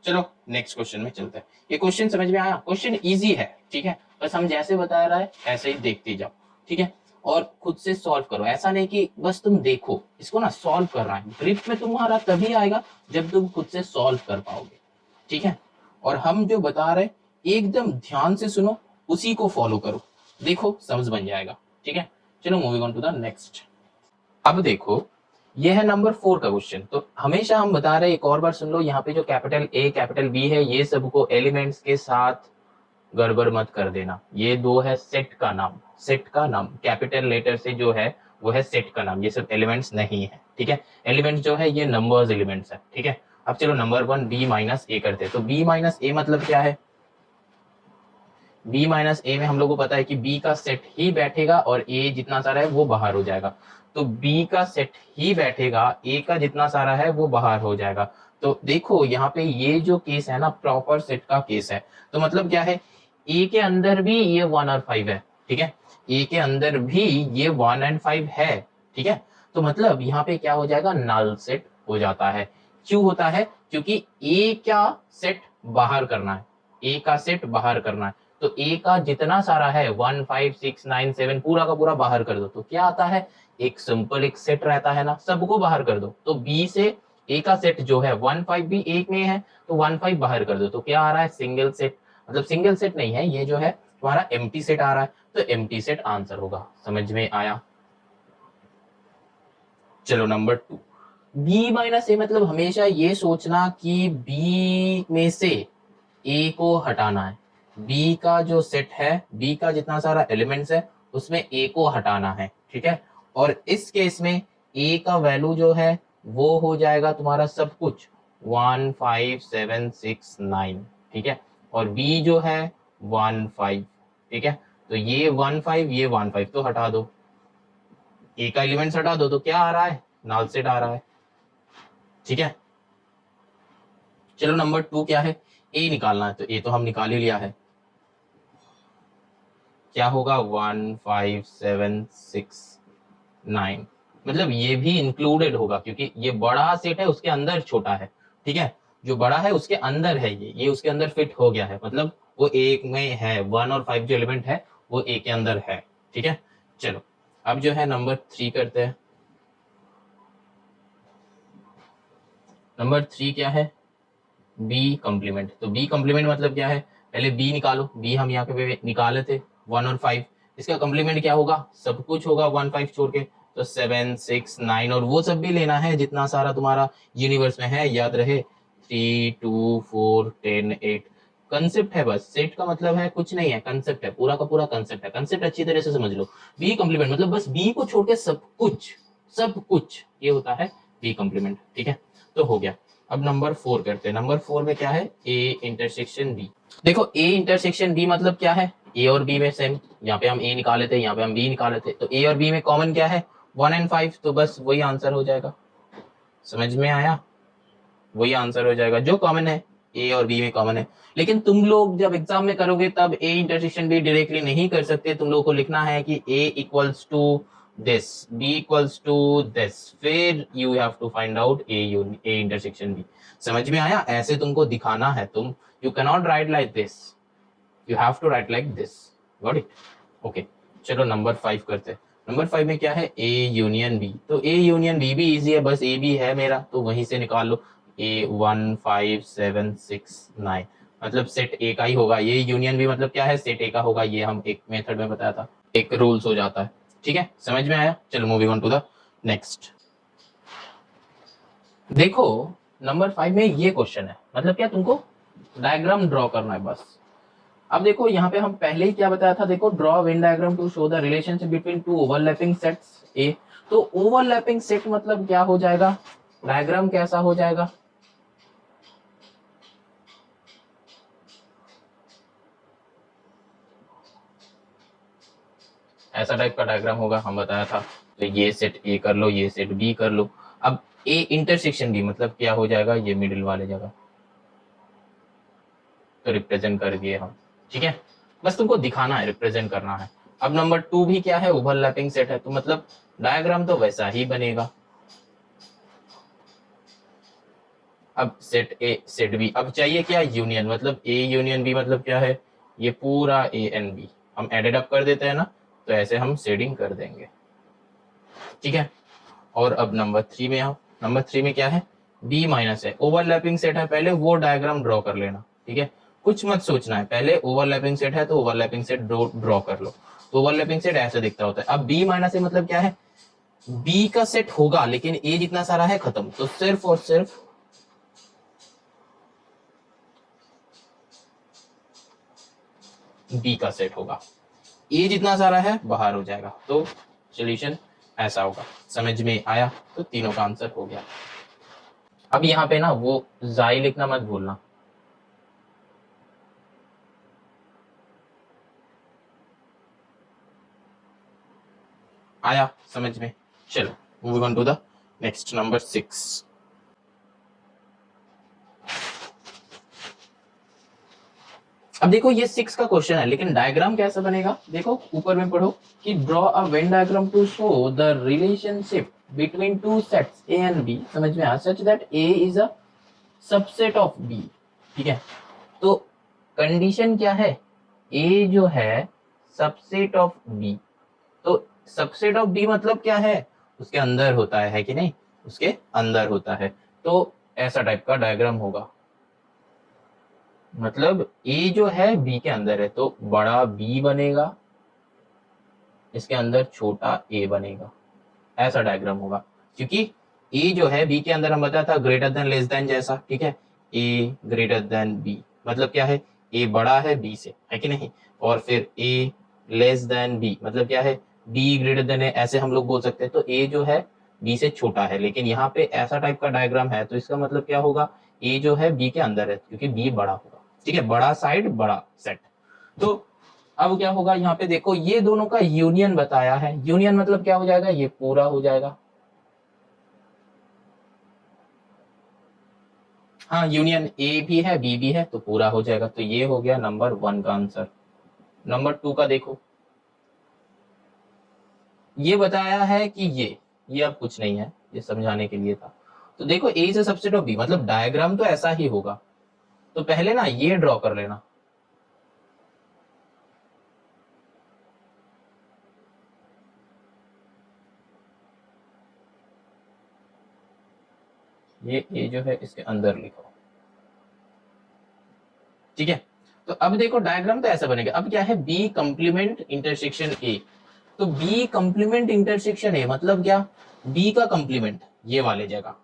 चलो नेक्स्ट क्वेश्चन में चलते हैं। ये क्वेश्चन समझ में आया, क्वेश्चन इजी है, ठीक है, बस हम जैसे बता रहा है ऐसे ही देखते जाओ, ठीक है, और खुद से सॉल्व करो, ऐसा नहीं कि बस तुम देखो, इसको ना सॉल्व करना है, ग्रिप में तुम्हारा तभी आएगा जब तुम खुद से सॉल्व कर पाओगे, ठीक है। और हम जो बता रहे एकदम ध्यान से सुनो, उसी को फॉलो करो, देखो समझ बन जाएगा, ठीक है। चलो moving on to the next. अब देखो ये है नंबर 4 का क्वेश्चन, तो हमेशा हम बता रहे हैं, एक और बार सुन लो, यहाँ पे जो कैपिटल ए कैपिटल बी है ये सबको एलिमेंट्स के साथ गड़बड़ मत कर देना, ये दो है सेट का नाम, सेट का नाम कैपिटल लेटर से जो है वो है सेट का नाम, ये सब एलिमेंट्स नहीं है, ठीक है। एलिमेंट्स जो है ये नंबर्स एलिमेंट्स है, ठीक है। अब चलो नंबर 1 बी माइनस ए करते हैं, तो बी माइनस ए मतलब क्या है, बी माइनस ए में हम लोग को पता है कि बी का सेट ही बैठेगा और ए जितना सारा है वो बाहर हो जाएगा, तो बी का सेट ही बैठेगा, ए का जितना सारा है वो बाहर हो जाएगा। तो देखो यहाँ पे ये जो केस है ना प्रॉपर सेट का केस है, तो मतलब क्या है, ए के अंदर भी ये 1 और 5 है, ठीक है, ए के अंदर भी ये 1 और 5 है, ठीक है, तो मतलब यहाँ पे क्या हो जाएगा, नल सेट हो जाता है। क्यों होता है, क्योंकि ए का सेट बाहर करना है, ए का सेट बाहर करना है, तो ए का जितना सारा है 1 5 6 9 7 पूरा का पूरा बाहर कर दो, तो क्या आता है, एक सिंपल एक सेट रहता है ना, सबको बाहर कर दो, तो बी से ए का सेट जो है 1 5 भी एक में है, तो 1 5 बाहर कर दो, तो क्या आ रहा है, सिंगल सेट, मतलब सिंगल सेट नहीं है, ये जो है तुम्हारा एम्प्टी सेट आ रहा है, तो एम्प्टी सेट आंसर होगा, समझ में आया। चलो नंबर 2 बी माइनस ए, मतलब हमेशा ये सोचना कि बी में से ए को हटाना है, बी का जो सेट है, बी का जितना सारा एलिमेंट्स है उसमें ए को हटाना है, ठीक है। और इस केस में ए का वैल्यू जो है वो हो जाएगा तुम्हारा सब कुछ 1 5 7 6 9, ठीक है, और बी जो है 1 5, ठीक है, तो ये 1 5 ये 1 5 तो हटा दो, ए का एलिमेंट्स हटा दो, तो क्या आ रहा है, नल सेट आ रहा है, ठीक है। चलो नंबर 2 क्या है, ए निकालना है, तो ए तो हम निकाल ही लिया है, क्या होगा 1 5 7 6 9, मतलब ये भी इंक्लूडेड होगा क्योंकि ये बड़ा सेट है उसके अंदर छोटा है, ठीक है, जो बड़ा है उसके अंदर है, ये उसके अंदर फिट हो गया है, मतलब वो एक में है, 1 और 5 जो एलिमेंट है वो ए के अंदर है, ठीक है। चलो अब जो है नंबर 3 करते हैं। नंबर 3 क्या है, बी कॉम्प्लीमेंट, तो बी कॉम्प्लीमेंट मतलब क्या है, पहले बी निकालो, बी हम यहाँ पे निकाले थे 1 और 5, इसका कॉम्प्लीमेंट क्या होगा, सब कुछ होगा 1 5 छोड़ के, तो 7 6 9 और वो सब भी लेना है जितना सारा तुम्हारा यूनिवर्स में है, याद रहे 3 2 4 10 8, कंसेप्ट है बस, सेट का मतलब है कुछ नहीं है, कंसेप्ट है, पूरा का पूरा कंसेप्ट है, कंसेप्ट अच्छी तरह से समझ लो। बी कॉम्प्लीमेंट मतलब बस बी को छोड़ के सब कुछ, सब कुछ ये होता है बी कॉम्प्लीमेंट, ठीक है, तो हो गया। अब नंबर 4 करते हैं, नंबर 4 में क्या है, ए इंटरसेक्शन बी, देखो ए इंटरसेक्शन बी मतलब क्या है, ए और बी में सेम, यहाँ पे हम ए निकाले थे, यहाँ पे हम बी निकाले थे, तो ए और बी में कॉमन क्या है 1 और 5, तो बस वही आंसर हो जाएगा, समझ में आया, वही आंसर हो जाएगा जो कॉमन है, ए और बी में कॉमन है, लेकिन तुम लोग जब एग्जाम में करोगे तब ए इंटरसेक्शन बी डायरेक्टली नहीं कर सकते, तुम लोगों को लिखना है कि A equals to this, B equals to this, फिर you have to find out A intersection B. समझ में आया? ऐसे तुमको दिखाना है, तुम you can not write like this, you have to write like this. Got it? Okay, चलो नंबर 5 करते हैं। नंबर 5 में क्या है? A union B. तो ए यूनियन बी भी इजी है, बस ए बी है मेरा तो वहीं से निकाल लो। ए 1 5 7 6 9 मतलब सेट ए का ही होगा। ये यूनियन बी मतलब क्या है? सेट ए का होगा। ये हम एक मेथड में बताया था, एक रूल्स हो जाता है। ठीक है, समझ में आया? चलो moving on to the next. देखो नंबर 5 में ये क्वेश्चन है, मतलब क्या, तुमको डायग्राम ड्रॉ करना है बस। अब देखो यहाँ पे हम पहले ही क्या बताया था, देखो draw Venn diagram to show the relationship between two overlapping sets A. तो ओवरलैपिंग सेट मतलब क्या हो जाएगा, डायग्राम कैसा हो जाएगा? ऐसा टाइप का डायग्राम होगा, हम बताया था। तो ये सेट ए कर लो, ये सेट बी कर लो। अब ए इंटरसेक्शन बी मतलब क्या हो जाएगा, ये मिडिल वाले जगह तो रिप्रेजेंट कर दिए हम। ठीक है, बस तुमको दिखाना है, रिप्रेजेंट करना है। अब नंबर 2 भी क्या है, ओवरलैपिंग सेट है, तो मतलब डायग्राम तो वैसा ही बनेगा। अब सेट ए सेट बी, अब चाहिए क्या, यूनियन, मतलब ए यूनियन बी मतलब क्या है, ये पूरा ए एंड बी हम एडेड अप कर देते हैं ना, तो ऐसे हम शेडिंग कर देंगे। ठीक है, और अब नंबर 3 में आओ। नंबर 3 में क्या है, बी माइनस है, ओवरलैपिंग सेट है, पहले वो डायग्राम ड्रॉ कर लेना। ठीक है, कुछ मत सोचना है, पहले ओवरलैपिंग सेट है तो ओवरलैपिंग सेट ड्रॉ कर लो। तो ओवरलैपिंग सेट ऐसे दिखता होता है। अब बी माइनस है मतलब क्या है, बी का सेट होगा लेकिन ए जितना सारा है खत्म, तो सिर्फ और सिर्फ बी का सेट होगा, ए जितना सारा है बाहर हो जाएगा। तो सोल्यूशन ऐसा होगा। समझ में आया? तो तीनों का आंसर हो गया। अब यहाँ पे ना वो जाई लिखना मत भूलना। आया समझ में? चलो moving on to the next, number 6। अब देखो ये 6 का क्वेश्चन है, लेकिन डायग्राम कैसा बनेगा, देखो ऊपर में पढ़ो कि draw a Venn diagram to show the relationship between two sets A and B. समझ में आया? Such that A is a subset of B. ठीक है, तो कंडीशन क्या है, ए जो है सबसेट ऑफ बी, तो सबसेट ऑफ बी मतलब क्या है, उसके अंदर होता है कि नहीं, उसके अंदर होता है। तो ऐसा टाइप का डायग्राम होगा, मतलब ए जो है बी के अंदर है तो बड़ा बी बनेगा, इसके अंदर छोटा ए बनेगा, ऐसा डायग्राम होगा। क्योंकि ए जो है बी के अंदर हम बताया था ग्रेटर देन लेस देन जैसा। ठीक है, ए ग्रेटर देन बी मतलब क्या है, ए बड़ा है बी से, है कि नहीं, और फिर ए लेस देन बी मतलब क्या है, बी ग्रेटर देन है, ऐसे हम लोग बोल सकते हैं। तो ए जो है बी से छोटा है, लेकिन यहाँ पे ऐसा टाइप का डायग्राम है तो इसका मतलब क्या होगा, ए जो है बी के अंदर है क्योंकि बी बड़ा होगा। ठीक है, बड़ा साइड बड़ा सेट। तो अब क्या होगा, यहाँ पे देखो ये दोनों का यूनियन बताया है। यूनियन मतलब क्या हो जाएगा, ये पूरा हो जाएगा। हाँ, यूनियन ए भी है बी भी है तो पूरा हो जाएगा। तो ये हो गया नंबर 1 का आंसर। नंबर 2 का देखो, ये बताया है कि ये अब कुछ नहीं है, ये समझाने के लिए था। तो देखो A is a subset of B, मतलब डायग्राम तो ऐसा ही होगा। तो पहले ना ये ड्रॉ कर लेना, ये ए जो है इसके अंदर लिखो। ठीक है, तो अब देखो डायग्राम तो ऐसा बनेगा। अब क्या है, बी कंप्लीमेंट इंटरसेक्शन ए। तो बी कंप्लीमेंट इंटरसेक्शन ए मतलब क्या, बी का कंप्लीमेंट ये वाले जगह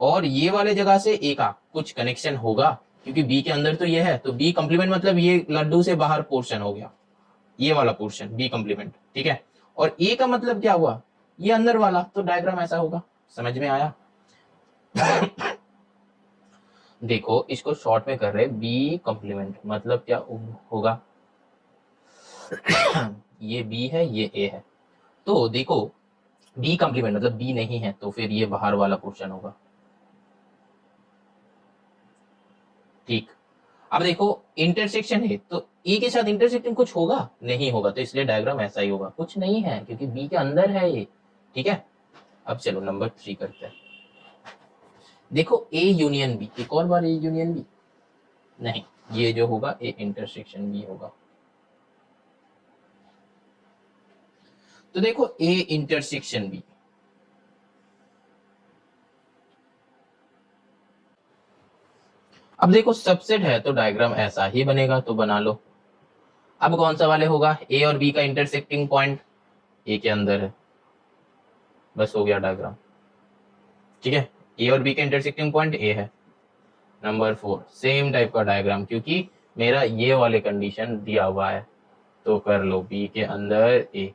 और ये वाले जगह से ए का कुछ कनेक्शन होगा, क्योंकि बी के अंदर तो ये है। तो बी कंप्लीमेंट मतलब ये लड्डू से बाहर पोर्शन हो गया, ये वाला पोर्शन बी कंप्लीमेंट। ठीक है, और ए का मतलब क्या हुआ, ये अंदर वाला। तो डायग्राम ऐसा होगा। समझ में आया? देखो इसको शॉर्ट में कर रहे, बी कंप्लीमेंट मतलब क्या होगा, ये बी है ये ए है। तो देखो बी कंप्लीमेंट मतलब बी नहीं है तो फिर ये बाहर वाला पोर्शन होगा। ठीक। अब देखो इंटरसेक्शन है तो ए के साथ इंटरसेक्टिंग कुछ होगा नहीं होगा, तो इसलिए डायग्राम ऐसा ही होगा, कुछ नहीं है क्योंकि बी के अंदर है ये। ठीक है, अब चलो नंबर 3 करते हैं। देखो ए यूनियन बी, एक और बार ए यूनियन बी नहीं, ये जो होगा ए इंटरसेक्शन बी होगा। तो देखो ए इंटरसेक्शन बी, अब देखो सबसेट है तो डायग्राम ऐसा ही बनेगा, तो बना लो। अब कौन सा वाले होगा, ए और बी का इंटरसेक्टिंग पॉइंट ए के अंदर है, बस हो गया डायग्राम। ठीक है, ए और बी का इंटरसेक्टिंग पॉइंट ए है। नंबर 4 सेम टाइप का डायग्राम, क्योंकि मेरा ये वाले कंडीशन दिया हुआ है, तो कर लो बी के अंदर ए,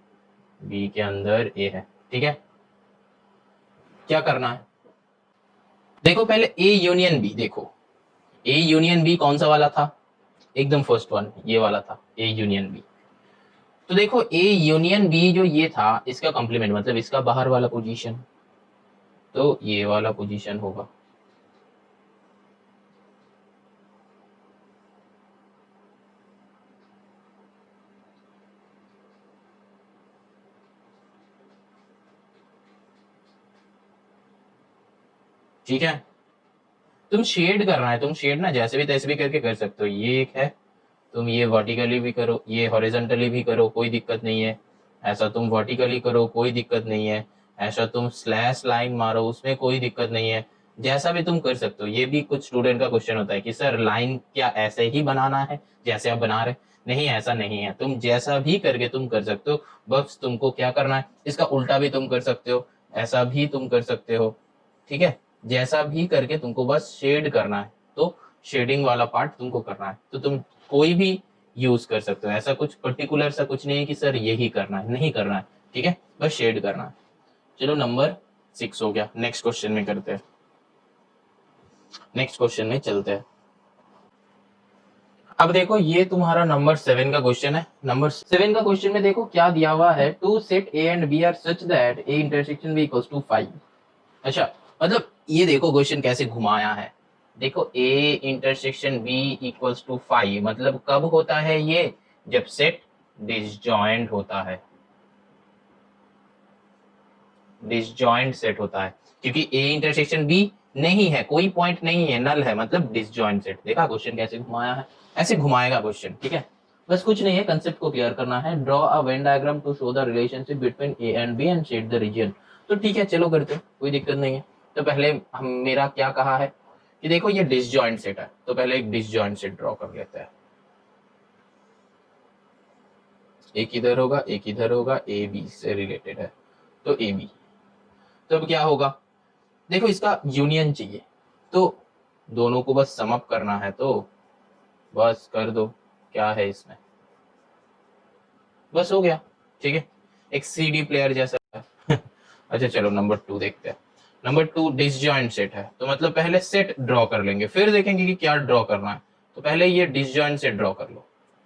बी के अंदर ए है। ठीक है, क्या करना है, देखो पहले ए यूनियन बी, देखो ए यूनियन बी कौन सा वाला था, एकदम फर्स्ट वन ये वाला था ए यूनियन बी। तो देखो ए यूनियन बी जो ये था इसका कॉम्प्लीमेंट मतलब इसका बाहर वाला पोजीशन, तो ये वाला पोजीशन होगा। ठीक है, तुम शेड करना है, तुम शेड ना जैसे भी तैसे भी करके कर सकते हो। ये एक है, तुम ये वर्टिकली भी करो, ये हॉरिजॉन्टली भी करो, कोई दिक्कत नहीं है। ऐसा तुम वर्टिकली करो, कोई दिक्कत नहीं है। ऐसा तुम स्लैश लाइन मारो, उसमें कोई दिक्कत नहीं है। जैसा भी तुम कर सकते हो। ये भी कुछ स्टूडेंट का क्वेश्चन होता है कि सर लाइन क्या ऐसे ही बनाना है जैसे आप बना रहे, नहीं ऐसा नहीं है, तुम जैसा भी करके तुम कर सकते हो। बस तुमको क्या करना है, इसका उल्टा भी तुम कर सकते हो, ऐसा भी तुम कर सकते हो। ठीक है, जैसा भी करके तुमको बस शेड करना है, तो शेडिंग वाला पार्ट तुमको करना है। तो तुम कोई भी यूज कर सकते हो, ऐसा कुछ पर्टिकुलर सा कुछ नहीं है कि सर यही करना है, नहीं करना है। ठीक है, बस शेड करना है। चलो नंबर 6 हो गया, नेक्स्ट क्वेश्चन में करते हैं, नेक्स्ट क्वेश्चन में चलते हैं। अब देखो ये तुम्हारा नंबर 7 का क्वेश्चन है। नंबर 7 का क्वेश्चन में देखो क्या दिया हुआ है, two set A and B are such that A intersection B equals to 5। अच्छा, मतलब ये देखो क्वेश्चन कैसे घुमाया है। देखो A intersection B equals to 5 मतलब कब होता है ये, जब सेट डिसजॉइंट होता है, डिसजॉइंट सेट होता है। क्योंकि ए इंटरसेक्शन बी नहीं है, कोई पॉइंट नहीं है, नल है, मतलब डिसजॉइंट सेट। देखा क्वेश्चन कैसे घुमाया है, ऐसे घुमाएगा क्वेश्चन। ठीक है, बस कुछ नहीं है, कंसेप्ट को क्लियर करना है। Draw a Venn diagram to show the relationship between A and B and shade the region. तो ठीक है चलो करते हैं, कोई दिक्कत नहीं है। तो पहले हम मेरा क्या कहा है कि देखो ये डिसजॉइंट सेट है, तो पहले एक डिसजॉइंट सेट ड्रॉ कर लेते हैं। एक इधर होगा, एक इधर होगा, ए बी से रिलेटेड है, तो ए बी। तो अब क्या होगा, देखो इसका यूनियन चाहिए, तो दोनों को बस सम अप करना है, तो बस कर दो, क्या है इसमें, बस हो गया। ठीक है, एक सीडी प्लेयर जैसा है। अच्छा चलो नंबर 2 देखते हैं। नंबर 2 डिसजॉइंट सेट है, तो मतलब पहले सेट ड्रॉ कर लेंगे, फिर देखेंगे कि क्या ड्रॉ करना है। तो पहले ये डिसजॉइंट सेट ड्रॉ कर लो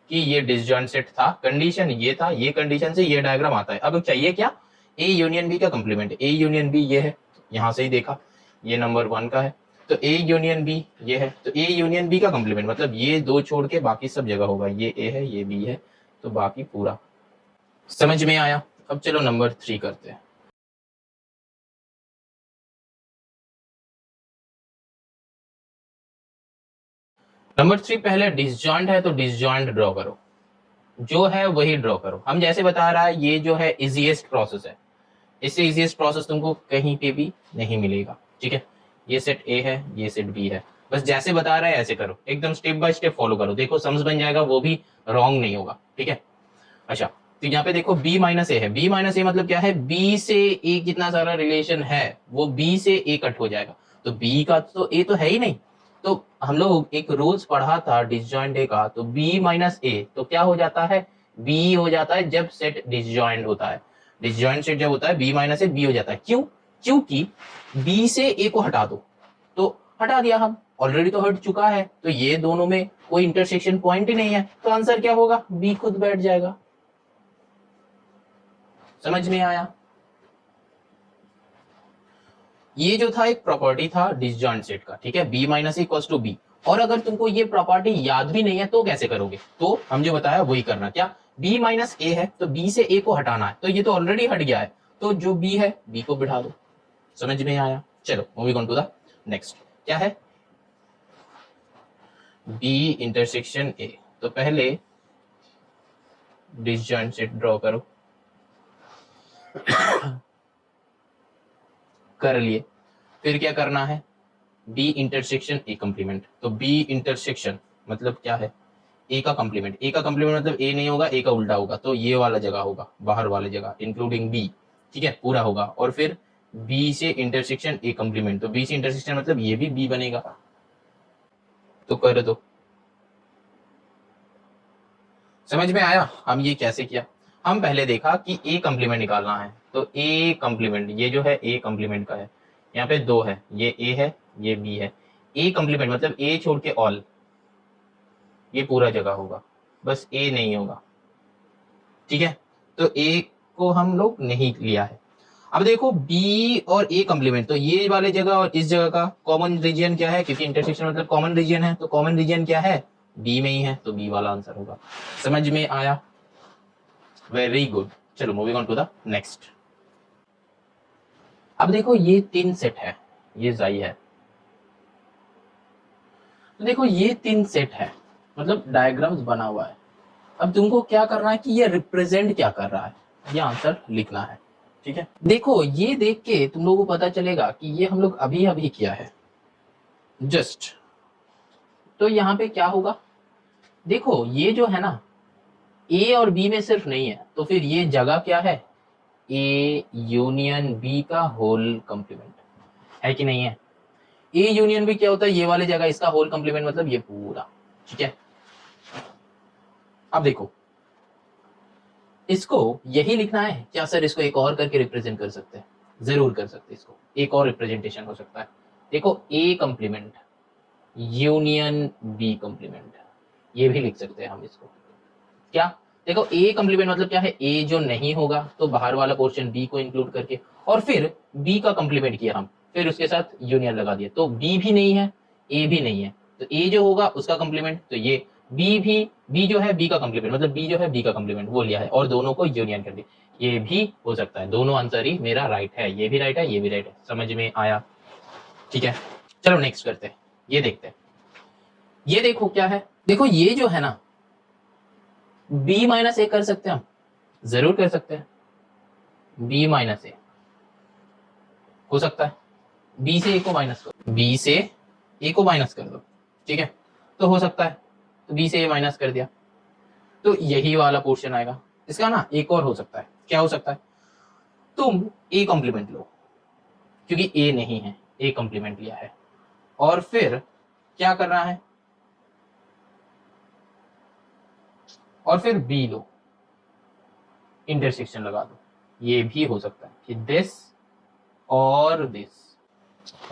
कि ये डिसजॉइंट सेट था, कंडीशन ये था, ये कंडीशन से ये डायग्राम आता है। अब चाहिए क्या, ए यूनियन बी का कंप्लीमेंट। ए यूनियन बी ये है, यहां से ही देखा, ये नंबर 1 का है, तो ए यूनियन बी ये है, तो ए यूनियन बी का कंप्लीमेंट मतलब ये दो छोड़ के बाकी सब जगह होगा, ये ए है ये बी है, तो बाकी पूरा। समझ में आया। अब चलो नंबर 3 करते हैं। नंबर 3 पहले डिसजॉइंट है, तो डिसजॉइंट ड्रॉ करो, जो है वही ड्रॉ करो। हम जैसे बता रहा है ये जो है इजीएस्ट प्रोसेस है, इससे इजीएस्ट प्रोसेस तुमको कहीं पे भी नहीं मिलेगा। ठीक है, ये सेट ए है, ये सेट बी है, बस जैसे बता रहा है ऐसे करो, एकदम स्टेप बाय स्टेप फॉलो करो, देखो सम्स बन जाएगा, वो भी रॉन्ग नहीं होगा। ठीक है, अच्छा तो यहाँ पे देखो b माइनस ए है, b माइनस ए मतलब क्या है, b से a कितना सारा रिलेशन है, वो b से a कट हो जाएगा, तो b का तो a तो है ही नहीं। तो हम लोग एक रूल्स पढ़ा था डिसजॉइंट ए का, तो b माइनस ए तो क्या हो जाता है, b हो जाता है जब सेट डिसजॉइंट होता है। डिसजॉइंट सेट जब होता है b माइनस ए b हो जाता है, क्यों, क्योंकि b से a को हटा दो, तो हटा दिया हम, ऑलरेडी तो हट चुका है, तो ये दोनों में कोई इंटरसेक्शन पॉइंट ही नहीं है, तो आंसर क्या होगा, b खुद बैठ जाएगा। समझ में आया। ये जो था एक प्रॉपर्टी था डिसजॉइंट सेट का। ठीक है, b minus equals to B, और अगर तुमको ये प्रॉपर्टी याद भी नहीं है तो कैसे करोगे? तो हम जो बताया वही करना। क्या? b माइनस ए है तो b से a को हटाना है, तो ये तो ऑलरेडी हट गया है, तो जो b है b को बिठा दो। समझ में आया? चलो moving on to the next. क्या है? b intersection a। तो पहले डिसजॉइंट सेट ड्रॉ करो। कर लिए। फिर क्या करना है? b intersection a complement. तो b इंटरसेक्शन मतलब क्या है? a का कंप्लीमेंट। a का कंप्लीमेंट मतलब a नहीं होगा, a का उल्टा होगा, तो ये वाला जगह होगा, बाहर वाले जगह इंक्लूडिंग b। ठीक है, पूरा होगा। और फिर b से इंटरसेक्शन a कंप्लीमेंट। तो b से इंटरसेक्शन मतलब ये भी b बनेगा। तो कर दो। समझ में आया हम ये कैसे किया? हम पहले देखा कि a कंप्लीमेंट निकालना है, तो a कंप्लीमेंट ये जो है a कंप्लीमेंट का है, यहाँ पे दो है, ये a है ये b है। a कंप्लीमेंट मतलब a छोड़ के ऑल, ये पूरा जगह होगा, बस a नहीं होगा। ठीक है, तो a को हम लोग नहीं लिया है। अब देखो b और a कंप्लीमेंट, तो ये वाले जगह और इस जगह का कॉमन रीजन क्या है? क्योंकि इंटरसेक्शन मतलब कॉमन रीजन है, तो कॉमन रीजन क्या है? b में ही है, तो b वाला आंसर होगा। समझ में आया? Very good. चलो moving on to the next. अब देखो ये 3 सेट है, ये जाई है, तो देखो ये 3 सेट है, मतलब डायग्राम्स बना हुआ है। अब तुमको क्या करना है कि ये रिप्रेजेंट क्या कर रहा है, ये आंसर लिखना है। ठीक है, देखो ये देख के तुम लोगों को पता चलेगा कि ये हम लोग अभी अभी किया है जस्ट। तो यहाँ पे क्या होगा? देखो ये जो है ना, ए और बी में सिर्फ नहीं है, तो फिर ये जगह क्या है? ए यूनियन बी का होल कंप्लीमेंट है कि नहीं है? ए यूनियन बी क्या होता है? ये वाली जगह, इसका होल कंप्लीमेंट मतलब ये पूरा। ठीक है, अब देखो इसको यही लिखना है क्या सर? इसको एक और करके रिप्रेजेंट कर सकते हैं? जरूर कर सकते हैं, इसको एक और रिप्रेजेंटेशन हो सकता है। देखो ए कंप्लीमेंट यूनियन बी कंप्लीमेंट, ये भी लिख सकते हैं हम इसको। क्या? देखो ए कंप्लीमेंट मतलब क्या है? ए जो नहीं होगा तो बाहर वाला पोर्शन बी को इंक्लूड करके, और फिर बी का कंप्लीमेंट किया हम, फिर उसके साथ यूनियन लगा दिया, तो बी भी नहीं है ए भी नहीं है, तो ए जो होगा उसका कंप्लीमेंट, तो ये बी भी, बी जो है बी का कंप्लीमेंट मतलब बी जो है बी का कंप्लीमेंट वो लिया है, और दोनों को यूनियन कर दिया। ये भी हो सकता है, दोनों आंसर ही मेरा राइट है, ये भी राइट है ये भी राइट है। समझ में आया? ठीक है, चलो नेक्स्ट करते हैं, ये देखते हैं। ये देखो क्या है? देखो ये जो है ना, b माइनस ए कर सकते हैं हम, जरूर कर सकते हैं। b माइनस ए हो सकता है, b से a को माइनस करो, b से a को माइनस कर दो। ठीक है, तो हो सकता है, तो b से a माइनस कर दिया, तो यही वाला पोर्शन आएगा। इसका ना एक और हो सकता है, क्या हो सकता है? तुम a कंप्लीमेंट लो, क्योंकि a नहीं है, a कंप्लीमेंट लिया है, और फिर क्या करना है? और फिर b लो, इंटरसेक्शन लगा दो। ये भी हो सकता है कि दिस और दिस,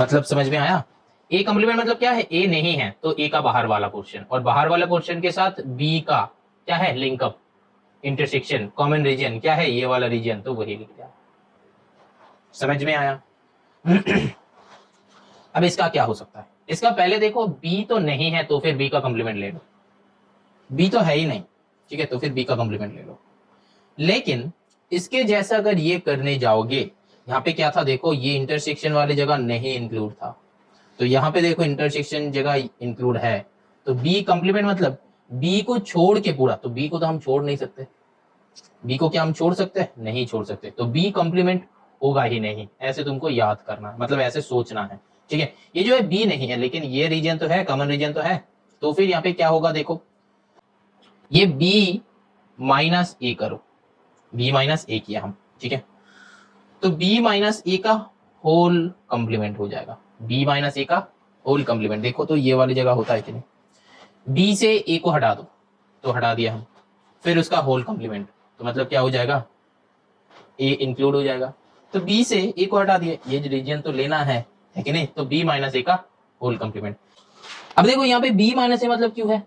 मतलब समझ में आया? ए कंप्लीमेंट मतलब क्या है? ए नहीं है तो ए का बाहर वाला पोर्शन, और बाहर वाला पोर्शन के साथ बी का क्या है? लिंकअप, इंटरसेक्शन, कॉमन रीजन क्या है? ये वाला रीजन, तो वही लिख दिया। समझ में आया? अब इसका क्या हो सकता है? इसका पहले देखो बी तो नहीं है, तो फिर बी का कंप्लीमेंट ले लो। बी तो है ही नहीं, ठीक है, तो फिर बी का कंप्लीमेंट ले लो। लेकिन इसके जैसा अगर ये करने जाओगे, यहाँ पे क्या था? देखो ये इंटरसेक्शन वाली जगह नहीं इंक्लूड था, तो यहाँ पे देखो इंटरसेक्शन जगह इंक्लूड है, तो बी कंप्लीमेंट मतलब बी को छोड़ के पूरा, तो बी को तो हम छोड़ नहीं सकते, बी को क्या हम छोड़ सकते हैं? नहीं छोड़ सकते, तो बी कंप्लीमेंट होगा ही नहीं। ऐसे तुमको याद करना है, मतलब ऐसे सोचना है। ठीक है, ये जो है बी नहीं है, लेकिन ये रीजन तो है, कॉमन रीजन तो है, तो फिर यहाँ पे क्या होगा? देखो ये बी माइनस ए करो, बी माइनस ए किया हम, ठीक है, तो b माइनस ए का होल कंप्लीमेंट हो जाएगा, b माइनस ए का होल कंप्लीमेंट। देखो तो ये वाली जगह होता है कि नहीं? b से a को हटा दो, तो हटा दिया हम, फिर उसका होल कंप्लीमेंट, तो मतलब क्या हो जाएगा? a इंक्लूड हो जाएगा, तो b से a को हटा दिए, ये रीजन तो लेना है कि नहीं? तो b माइनस ए का होल कंप्लीमेंट। अब देखो यहाँ पे b माइनस ए मतलब क्यों है?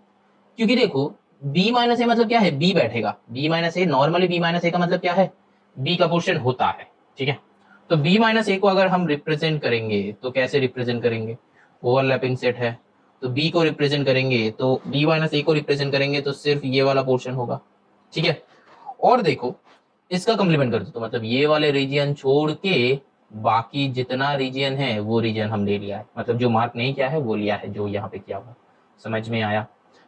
क्योंकि देखो b माइनस ए मतलब क्या है? b बैठेगा, b माइनस ए, नॉर्मली b माइनस ए का मतलब क्या है? b का पोर्शन होता है। ठीक है, तो b माइनस ए को अगर हम रिप्रेजेंट करेंगे तो कैसे रिप्रेजेंट करेंगे? ओवरलैपिंग सेट है, तो बी को रिप्रेजेंट करेंगे तो बी माइनस ए को रिप्रेजेंट करेंगे तो सिर्फ ये वाला पोर्शन होगा, ठीक है। और देखो इसका कंप्लीमेंट कर दो तो मतलब ये वाले रीजन छोड़ के बाकी जितना रीजन है वो रीजन हम ले लिया है, मतलब जो मार्क नहीं किया है वो लिया है जो यहाँ पे किया हुआ। समझ में आया?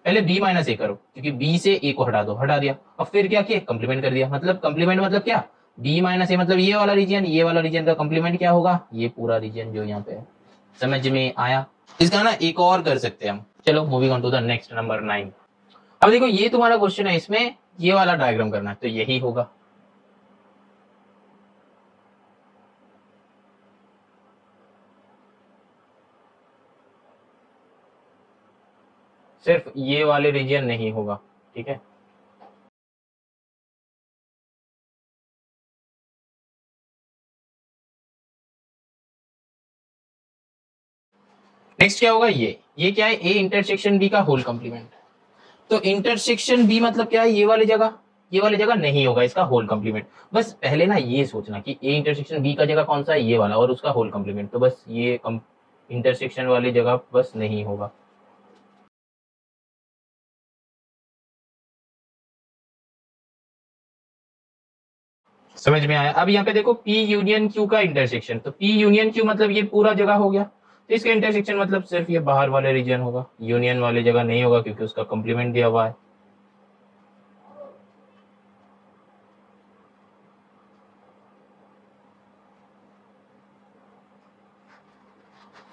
पहले बी माइनस ए करो क्योंकि बी से ए को हटा दो, हटा दिया। अब फिर क्या किया, कंप्लीमेंट कर दिया। मतलब कंप्लीमेंट मतलब क्या, बी माइनस ए मतलब ये वाला रीजन का कंप्लीमेंट क्या होगा, ये पूरा रीजन जो यहाँ पे है। समझ में आया? इसका ना एक और कर सकते हैं हम। चलो moving on to the next number 9। अब देखो ये तुम्हारा क्वेश्चन है, इसमें ये वाला डायग्राम करना है तो यही होगा। सिर्फ ये वाले रीजन नहीं होगा, ठीक है। नेक्स्ट क्या होगा, ये क्या है, ए इंटरसेक्शन बी का होल कंप्लीमेंट। तो इंटरसेक्शन बी मतलब क्या है, ये वाली जगह नहीं होगा इसका होल कंप्लीमेंट। बस पहले ना ये सोचना कि ए इंटरसेक्शन बी का जगह कौन सा है, ये वाला, और उसका होल कंप्लीमेंट। तो बस ये इंटरसेक्शन वाली जगह बस नहीं होगा। समझ में आया? अब यहाँ पे देखो P यूनियन Q का इंटरसेक्शन, तो P यूनियन Q मतलब ये पूरा जगह हो गया। तो इसका इंटरसेक्शन मतलब सिर्फ ये बाहर वाले रीजन होगा, यूनियन वाली जगह नहीं होगा क्योंकि उसका कंप्लीमेंट दिया हुआ है।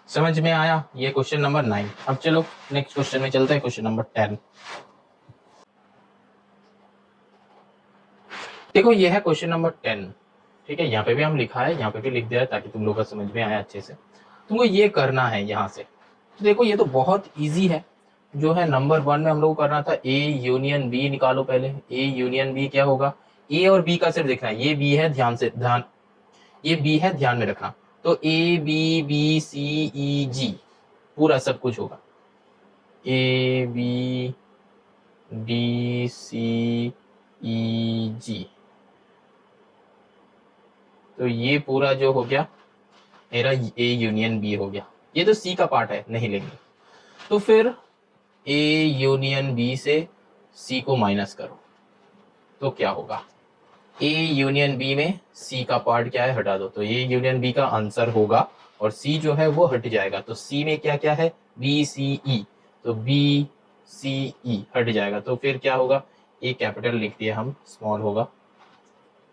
समझ में आया? ये क्वेश्चन नंबर 9। अब चलो नेक्स्ट क्वेश्चन में चलते हैं, क्वेश्चन नंबर 10। देखो ये है क्वेश्चन नंबर 10, ठीक है। यहाँ पे भी हम लिखा है, यहाँ पे भी लिख दिया है ताकि तुम लोग का समझ में आया अच्छे से। तुमको ये करना है यहाँ से। तो देखो ये तो बहुत इजी है। जो है नंबर 1 में हम लोग को करना था ए यूनियन बी, निकालो पहले। ए यूनियन बी क्या होगा, ए और बी का सिर्फ देखना है, ये बी है, ध्यान ये बी है, ध्यान में रखना। तो ए बी बी सी ई जी पूरा सब कुछ होगा, ए बी डी सी ई जी। तो ये पूरा जो हो गया मेरा ए यूनियन बी हो गया। ये तो सी का पार्ट है, नहीं लेंगे। तो फिर ए यूनियन बी से सी को माइनस करो तो क्या होगा, ए यूनियन बी में सी का पार्ट क्या है, हटा दो। तो ए यूनियन बी का आंसर होगा और सी जो है वो हट जाएगा। तो सी में क्या क्या है, बी सी ई, तो बी सी ई हट जाएगा। तो फिर क्या होगा, ए कैपिटल लिख दिया हम, स्मॉल होगा।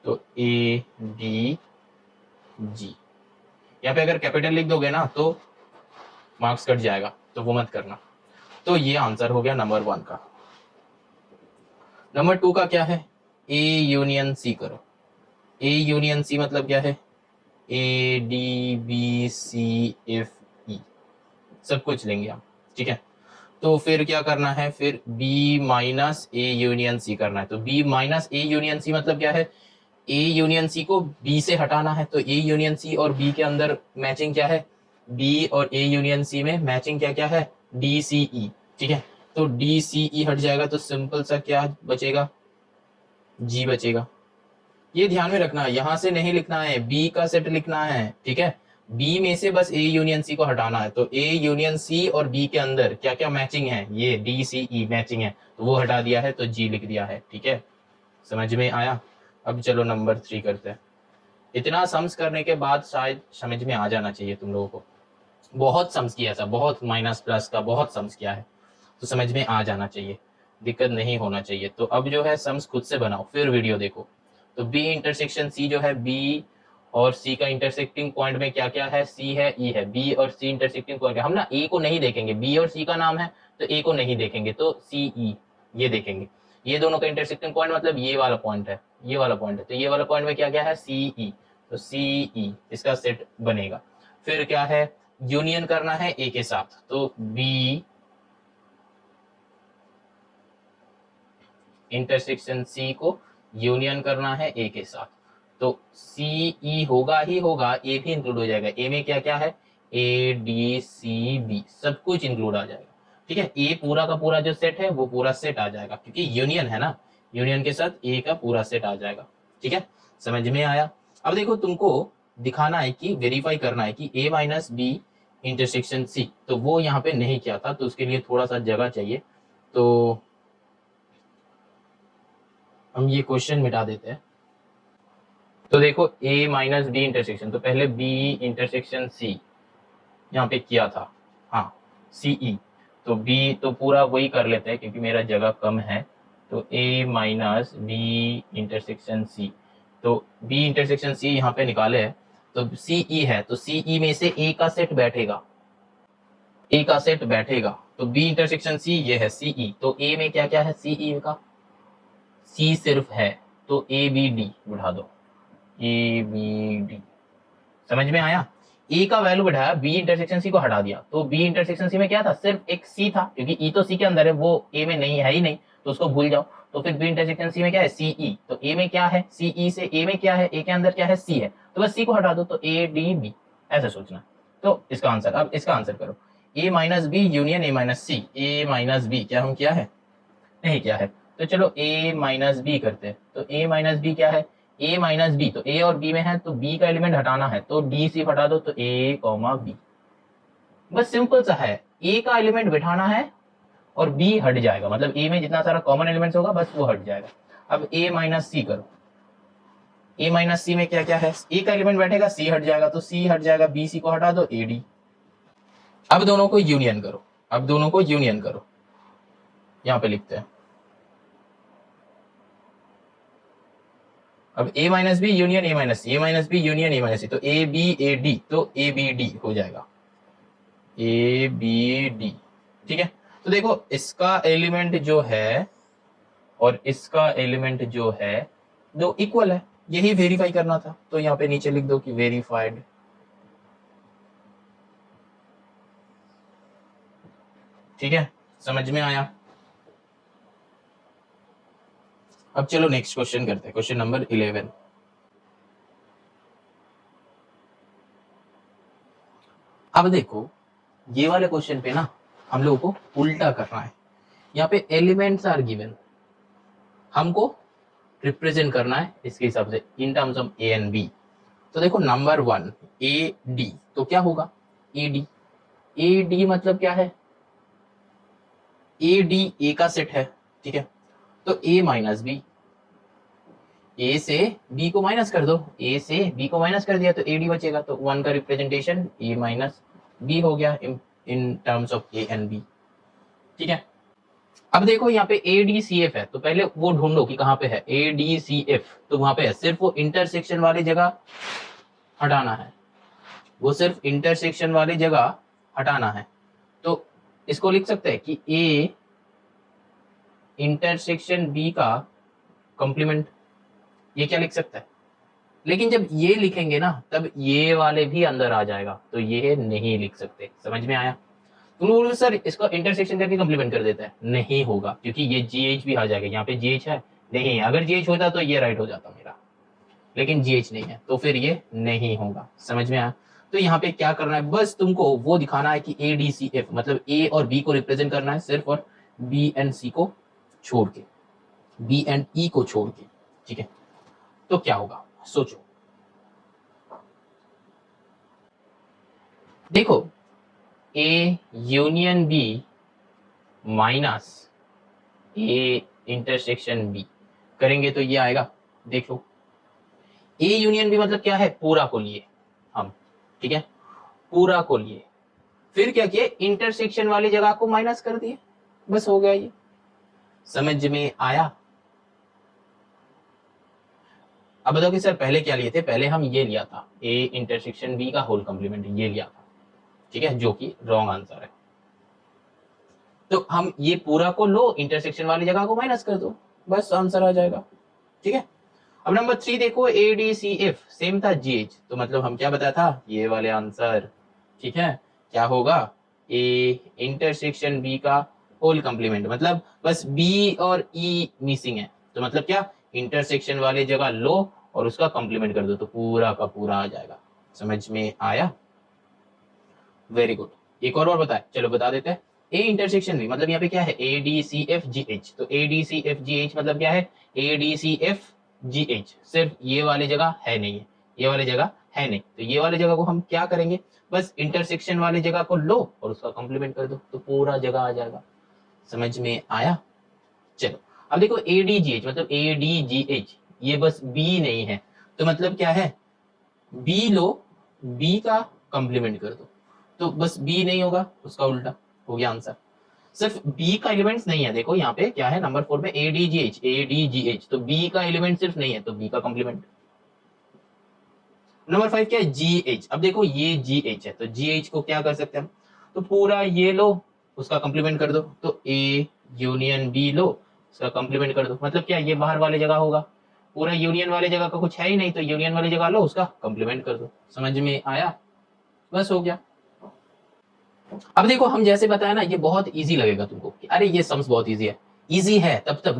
तो ए डी जी, यहाँ पे अगर कैपिटल लिख दोगे ना तो मार्क्स कट जाएगा, तो वो मत करना। तो ये आंसर हो गया नंबर 1 का। नंबर 2 का क्या है, ए यूनियन सी करो। ए यूनियन सी मतलब क्या है, A D B C F E सब कुछ लेंगे हम, ठीक है। तो फिर क्या करना है, फिर B minus A union C करना है। तो B minus A union C मतलब क्या है, ए यूनियन सी को बी से हटाना है। तो ए यूनियन सी और बी के अंदर मैचिंग क्या है, बी और ए यूनियन सी में मैचिंग क्या क्या है, डी सी ई, ठीक है। तो डी सी ई हट जाएगा तो सिंपल सा क्या बचेगा, जी बचेगा। ये ध्यान में रखना है, यहां से नहीं लिखना है, बी का सेट लिखना है, ठीक है। बी में से बस ए यूनियन सी को हटाना है। तो ए यूनियन सी और बी के अंदर क्या क्या मैचिंग है, ये डी सी ई मैचिंग है, तो वो हटा दिया है तो जी लिख दिया है, ठीक है। समझ में आया? अब चलो नंबर 3 करते हैं। इतना सम्स करने के बाद शायद समझ में आ जाना चाहिए तुम लोगों को। बहुत सम्स किया था, बहुत माइनस प्लस का बहुत सम्स किया है, तो समझ में आ जाना चाहिए, दिक्कत नहीं होना चाहिए। तो अब जो है सम्स खुद से बनाओ फिर वीडियो देखो। तो बी इंटरसेक्शन सी जो है, बी और सी का इंटरसेक्टिंग पॉइंट में क्या क्या है, सी है, ई है। बी और सी इंटरसेक्टिंग पॉइंट, हम ना ए को नहीं देखेंगे, बी और सी का नाम है तो ए को नहीं देखेंगे, तो सी ई ये देखेंगे। ये दोनों का इंटरसेक्टिंग पॉइंट मतलब ये वाला पॉइंट है, ये वाला पॉइंट है। तो ये वाला पॉइंट में क्या क्या है, सी ई, तो सी ई इसका सेट बनेगा। फिर क्या है, यूनियन करना है ए के साथ, तो बी इंटरसेक्शन सी को यूनियन करना है ए के साथ, तो सी ई होगा ही होगा, ए भी इंक्लूड हो जाएगा। ए में क्या क्या है, ए डी सी बी सब कुछ इंक्लूड आ जाएगा, ठीक है। ए पूरा का पूरा जो सेट है वो पूरा सेट आ जाएगा क्योंकि यूनियन है ना, यूनियन के साथ ए का पूरा सेट आ जाएगा, ठीक है। समझ में आया? अब देखो तुमको दिखाना है कि वेरीफाई करना है कि ए माइनस बी इंटरसेक्शन सी, तो वो यहाँ पे नहीं किया था, तो उसके लिए थोड़ा सा जगह चाहिए। तो हम ये क्वेश्चन मिटा देते हैं। तो देखो ए माइनस बी इंटरसेक्शन, तो पहले बी इंटरसेक्शन सी यहाँ पे किया था, हाँ सीई, तो बी तो पूरा वही कर लेते हैं क्योंकि मेरा जगह कम है। तो ए माइनस बी इंटरसेक्शन सी, तो बी इंटरसेक्शन सी यहाँ पे निकाले है, तो सीई है, तो सीई में से ए का सेट बैठेगा, ए का सेट बैठेगा, तो बी इंटरसेक्शन सी ये है सीई, तो ए में क्या क्या है सीई का, सी सिर्फ है, तो ए बी डी बढ़ा दो, ए बी डी। समझ में आया? ए का वैल्यू बढ़ाया, बी इंटरसेक्शन सी को हटा दिया, तो बी इंटरसेक्शन सी में क्या था, सिर्फ एक सी था, क्योंकि ई तो सी के अंदर है, वो ए में नहीं है ही नहीं, तो उसको भूल जाओ। तो फिर बी इंटरसेक्शन सी में क्या है, सीई, तो ए में क्या है, सीई से ए में क्या है, ए के अंदर क्या है, सी है, तो बस सी को हटा दो, तो ए डी बी, ऐसे सोचना। तो इसका आंसर, अब इसका आंसर करो, A minus B union A minus C, A minus B क्या हम किया है, नहीं किया है, तो चलो ए माइनस बी करते हैं। तो ए माइनस बी क्या है, ए माइनस बी, तो ए और बी में है, तो बी का एलिमेंट हटाना है, तो डी सी हटा दो, तो ए कॉमा बी, बस सिंपल सा है, ए का एलिमेंट बिठाना है और बी हट जाएगा, मतलब ए में जितना सारा कॉमन एलिमेंट्स होगा बस वो हट जाएगा। अब ए माइनस सी करो, ए माइनस सी में क्या क्या है, ए का एलिमेंट बैठेगा, सी हट जाएगा, तो सी हट जाएगा, बी सी को हटा दो, ए डी। अब दोनों को यूनियन करो, अब दोनों को यूनियन करो, यहां पे लिखते हैं, अब a minus B union A minus C, A minus B union A minus C, तो ए बी ए डी, तो ए बी डी हो जाएगा, ए बी डी। ठीक है, तो देखो इसका एलिमेंट जो है और इसका एलिमेंट जो है दो इक्वल है, यही वेरीफाई करना था, तो यहाँ पे नीचे लिख दो कि वेरीफाइड। ठीक है, समझ में आया? अब चलो नेक्स्ट क्वेश्चन करते हैं, क्वेश्चन नंबर 11। अब देखो ये वाले क्वेश्चन पे ना हम लोगों को उल्टा करना है, यहाँ पे एलिमेंट्स आर गिवन, हमको रिप्रेजेंट करना है इसके हिसाब से in terms of A and B. तो देखो नंबर 1 ए डी, तो क्या होगा ए डी, ए डी मतलब क्या है, ए डी ए का सेट है, ठीक है, तो ए माइनस बी, ए से बी को माइनस कर दो, ए से बी को माइनस कर दिया तो ए डी बचेगा, तो 1 का रिप्रेजेंटेशन ए माइनस बी हो गया in terms of A and B. ठीक है, अब देखो यहाँ पे ए डी सी एफ है, तो पहले वो ढूंढो कि कहाँ पे है ए डी सी एफ, तो वहां पे है, सिर्फ वो इंटरसेक्शन वाली जगह हटाना है, वो सिर्फ इंटरसेक्शन वाली जगह हटाना है। तो इसको लिख सकते हैं कि ए इंटरसेक्शन बी का कंप्लीमेंट, ये क्या लिख सकता है, लेकिन जब ये लिखेंगे ना तब ये वाले भी अंदर आ जाएगा, तो ये नहीं लिख सकते। समझ में आया? तुम बोलोगे सर इसको इंटरसेक्शन करके कंप्लीमेंट कर देता है, नहीं होगा क्योंकि ये जीएच भी आ जाएगा, यहाँ पे जीएच है नहीं है, अगर जीएच होता तो ये राइट हो जाता मेरा, लेकिन जीएच नहीं है तो फिर ये नहीं होगा। समझ में आया? तो यहाँ पे क्या करना है, बस तुमको वो दिखाना है कि ए डी सी एफ मतलब ए और बी को रिप्रेजेंट करना है सिर्फ, और बी एंड सी को छोड़ के, बी एंड ई को छोड़ के। ठीक है, तो क्या होगा सोचो, देखो A union B minus A intersection B करेंगे तो ये आएगा, देख लो ए यूनियन बी मतलब क्या है, पूरा को लिए हम, ठीक है, पूरा को लिए, फिर क्या किए इंटरसेक्शन वाली जगह को माइनस कर दिए, बस हो गया ये। समझ में आया? अब बताओ कि सर पहले क्या लिए थे, पहले हम ये लिया था ए इंटरसेक्शन बी का होल कंप्लीमेंट, ये लिया था, ठीक है, जो कि रॉन्ग आंसर है। तो हम ये पूरा को लो, इंटरसेक्शन वाली जगह को माइनस कर दो, बस आंसर आ जाएगा। ठीक है, अब नंबर 3 देखो A D C F same था जी एच, तो मतलब हम क्या बताया था ये वाले आंसर। ठीक है, क्या होगा ए इंटरसेक्शन बी का होल कंप्लीमेंट, मतलब बस बी और ई मिसिंग है, तो मतलब क्या इंटरसेक्शन वाली जगह लो और उसका कंप्लीमेंट कर दो तो पूरा का पूरा आ जाएगा। समझ में आया? Very good. एक और बताए, चलो बता देते हैं। ए इंटरसेक्शन भी मतलब यहाँ पे क्या है A D C F G H, तो A D C F G H मतलब क्या है A D C F G H, सिर्फ ये वाली जगह है नहीं है, ये वाली जगह है नहीं, तो ये वाले जगह को हम क्या करेंगे, बस इंटरसेक्शन वाले जगह को लो और उसका कॉम्प्लीमेंट कर दो, तो पूरा जगह आ जाएगा। समझ में आया? चलो अब देखो ADGH मतलब ADGH, ये बस बी नहीं है, तो मतलब क्या है, बी लो, बी का कॉम्प्लीमेंट कर दो, तो बस बी नहीं होगा, उसका उल्टा हो गया आंसर। सिर्फ बी का एलिमेंट्स नहीं है, देखो यहाँ पे क्या है नंबर 4 में ADGH, तो बी का एलिमेंट सिर्फ नहीं है, तो बी का कॉम्प्लीमेंट। नंबर 5 क्या है, GH। अब देखो ये GH है, तो GH को क्या कर सकते हैं हम, तो पूरा ये लो, उसका कॉम्प्लीमेंट कर दो, तो A यूनियन B लो, उसका कॉम्प्लीमेंट कर दो, मतलब क्या ये बाहर वाले जगह होगा, पूरा यूनियन वाले जगह का कुछ है ही नहीं, तो यूनियन वाली जगह लो, उसका कॉम्प्लीमेंट कर दो। समझ में आया? बस हो गया। अब देखो हम जैसे बताया ना, ये बहुत इजी लगेगा तुमको कि अरे ये सम्स बहुत इजी है। इजी है तब तक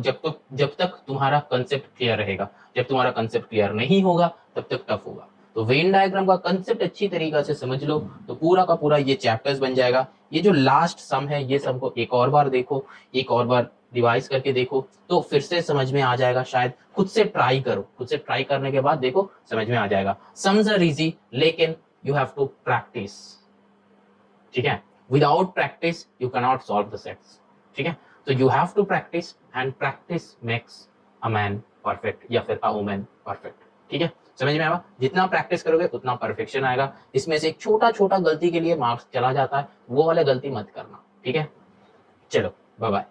जब तक तुम्हारा कंसेप्ट क्लियर रहेगा, जब तुम्हारा कंसेप्ट क्लियर नहीं होगा तब तक टफ होगा। तो वेन डायग्राम का कंसेप्ट अच्छी तरीके से समझ लो तो पूरा का पूरा ये चैप्टर्स बन जाएगा। ये जो लास्ट सम है ये सम को एक और बार देखो, एक और बार रिवाइज करके देखो, तो फिर से समझ में आ जाएगा। शायद खुद से ट्राई करो, खुद से ट्राई करने के बाद देखो समझ में आ जाएगा। सम्स आर इजी लेकिन यू हैव टू प्रैक्टिस, ठीक है? Without practice you cannot solve the sets, ठीक है? तो you have to practice and practice makes a man perfect या फिर अ वुमन परफेक्ट, ठीक है? समझ में आएगा? जितना प्रैक्टिस करोगे उतना परफेक्शन आएगा। इसमें से एक छोटा छोटा गलती के लिए मार्क्स चला जाता है, वो वाले गलती मत करना, ठीक है? चलो बाय बाय।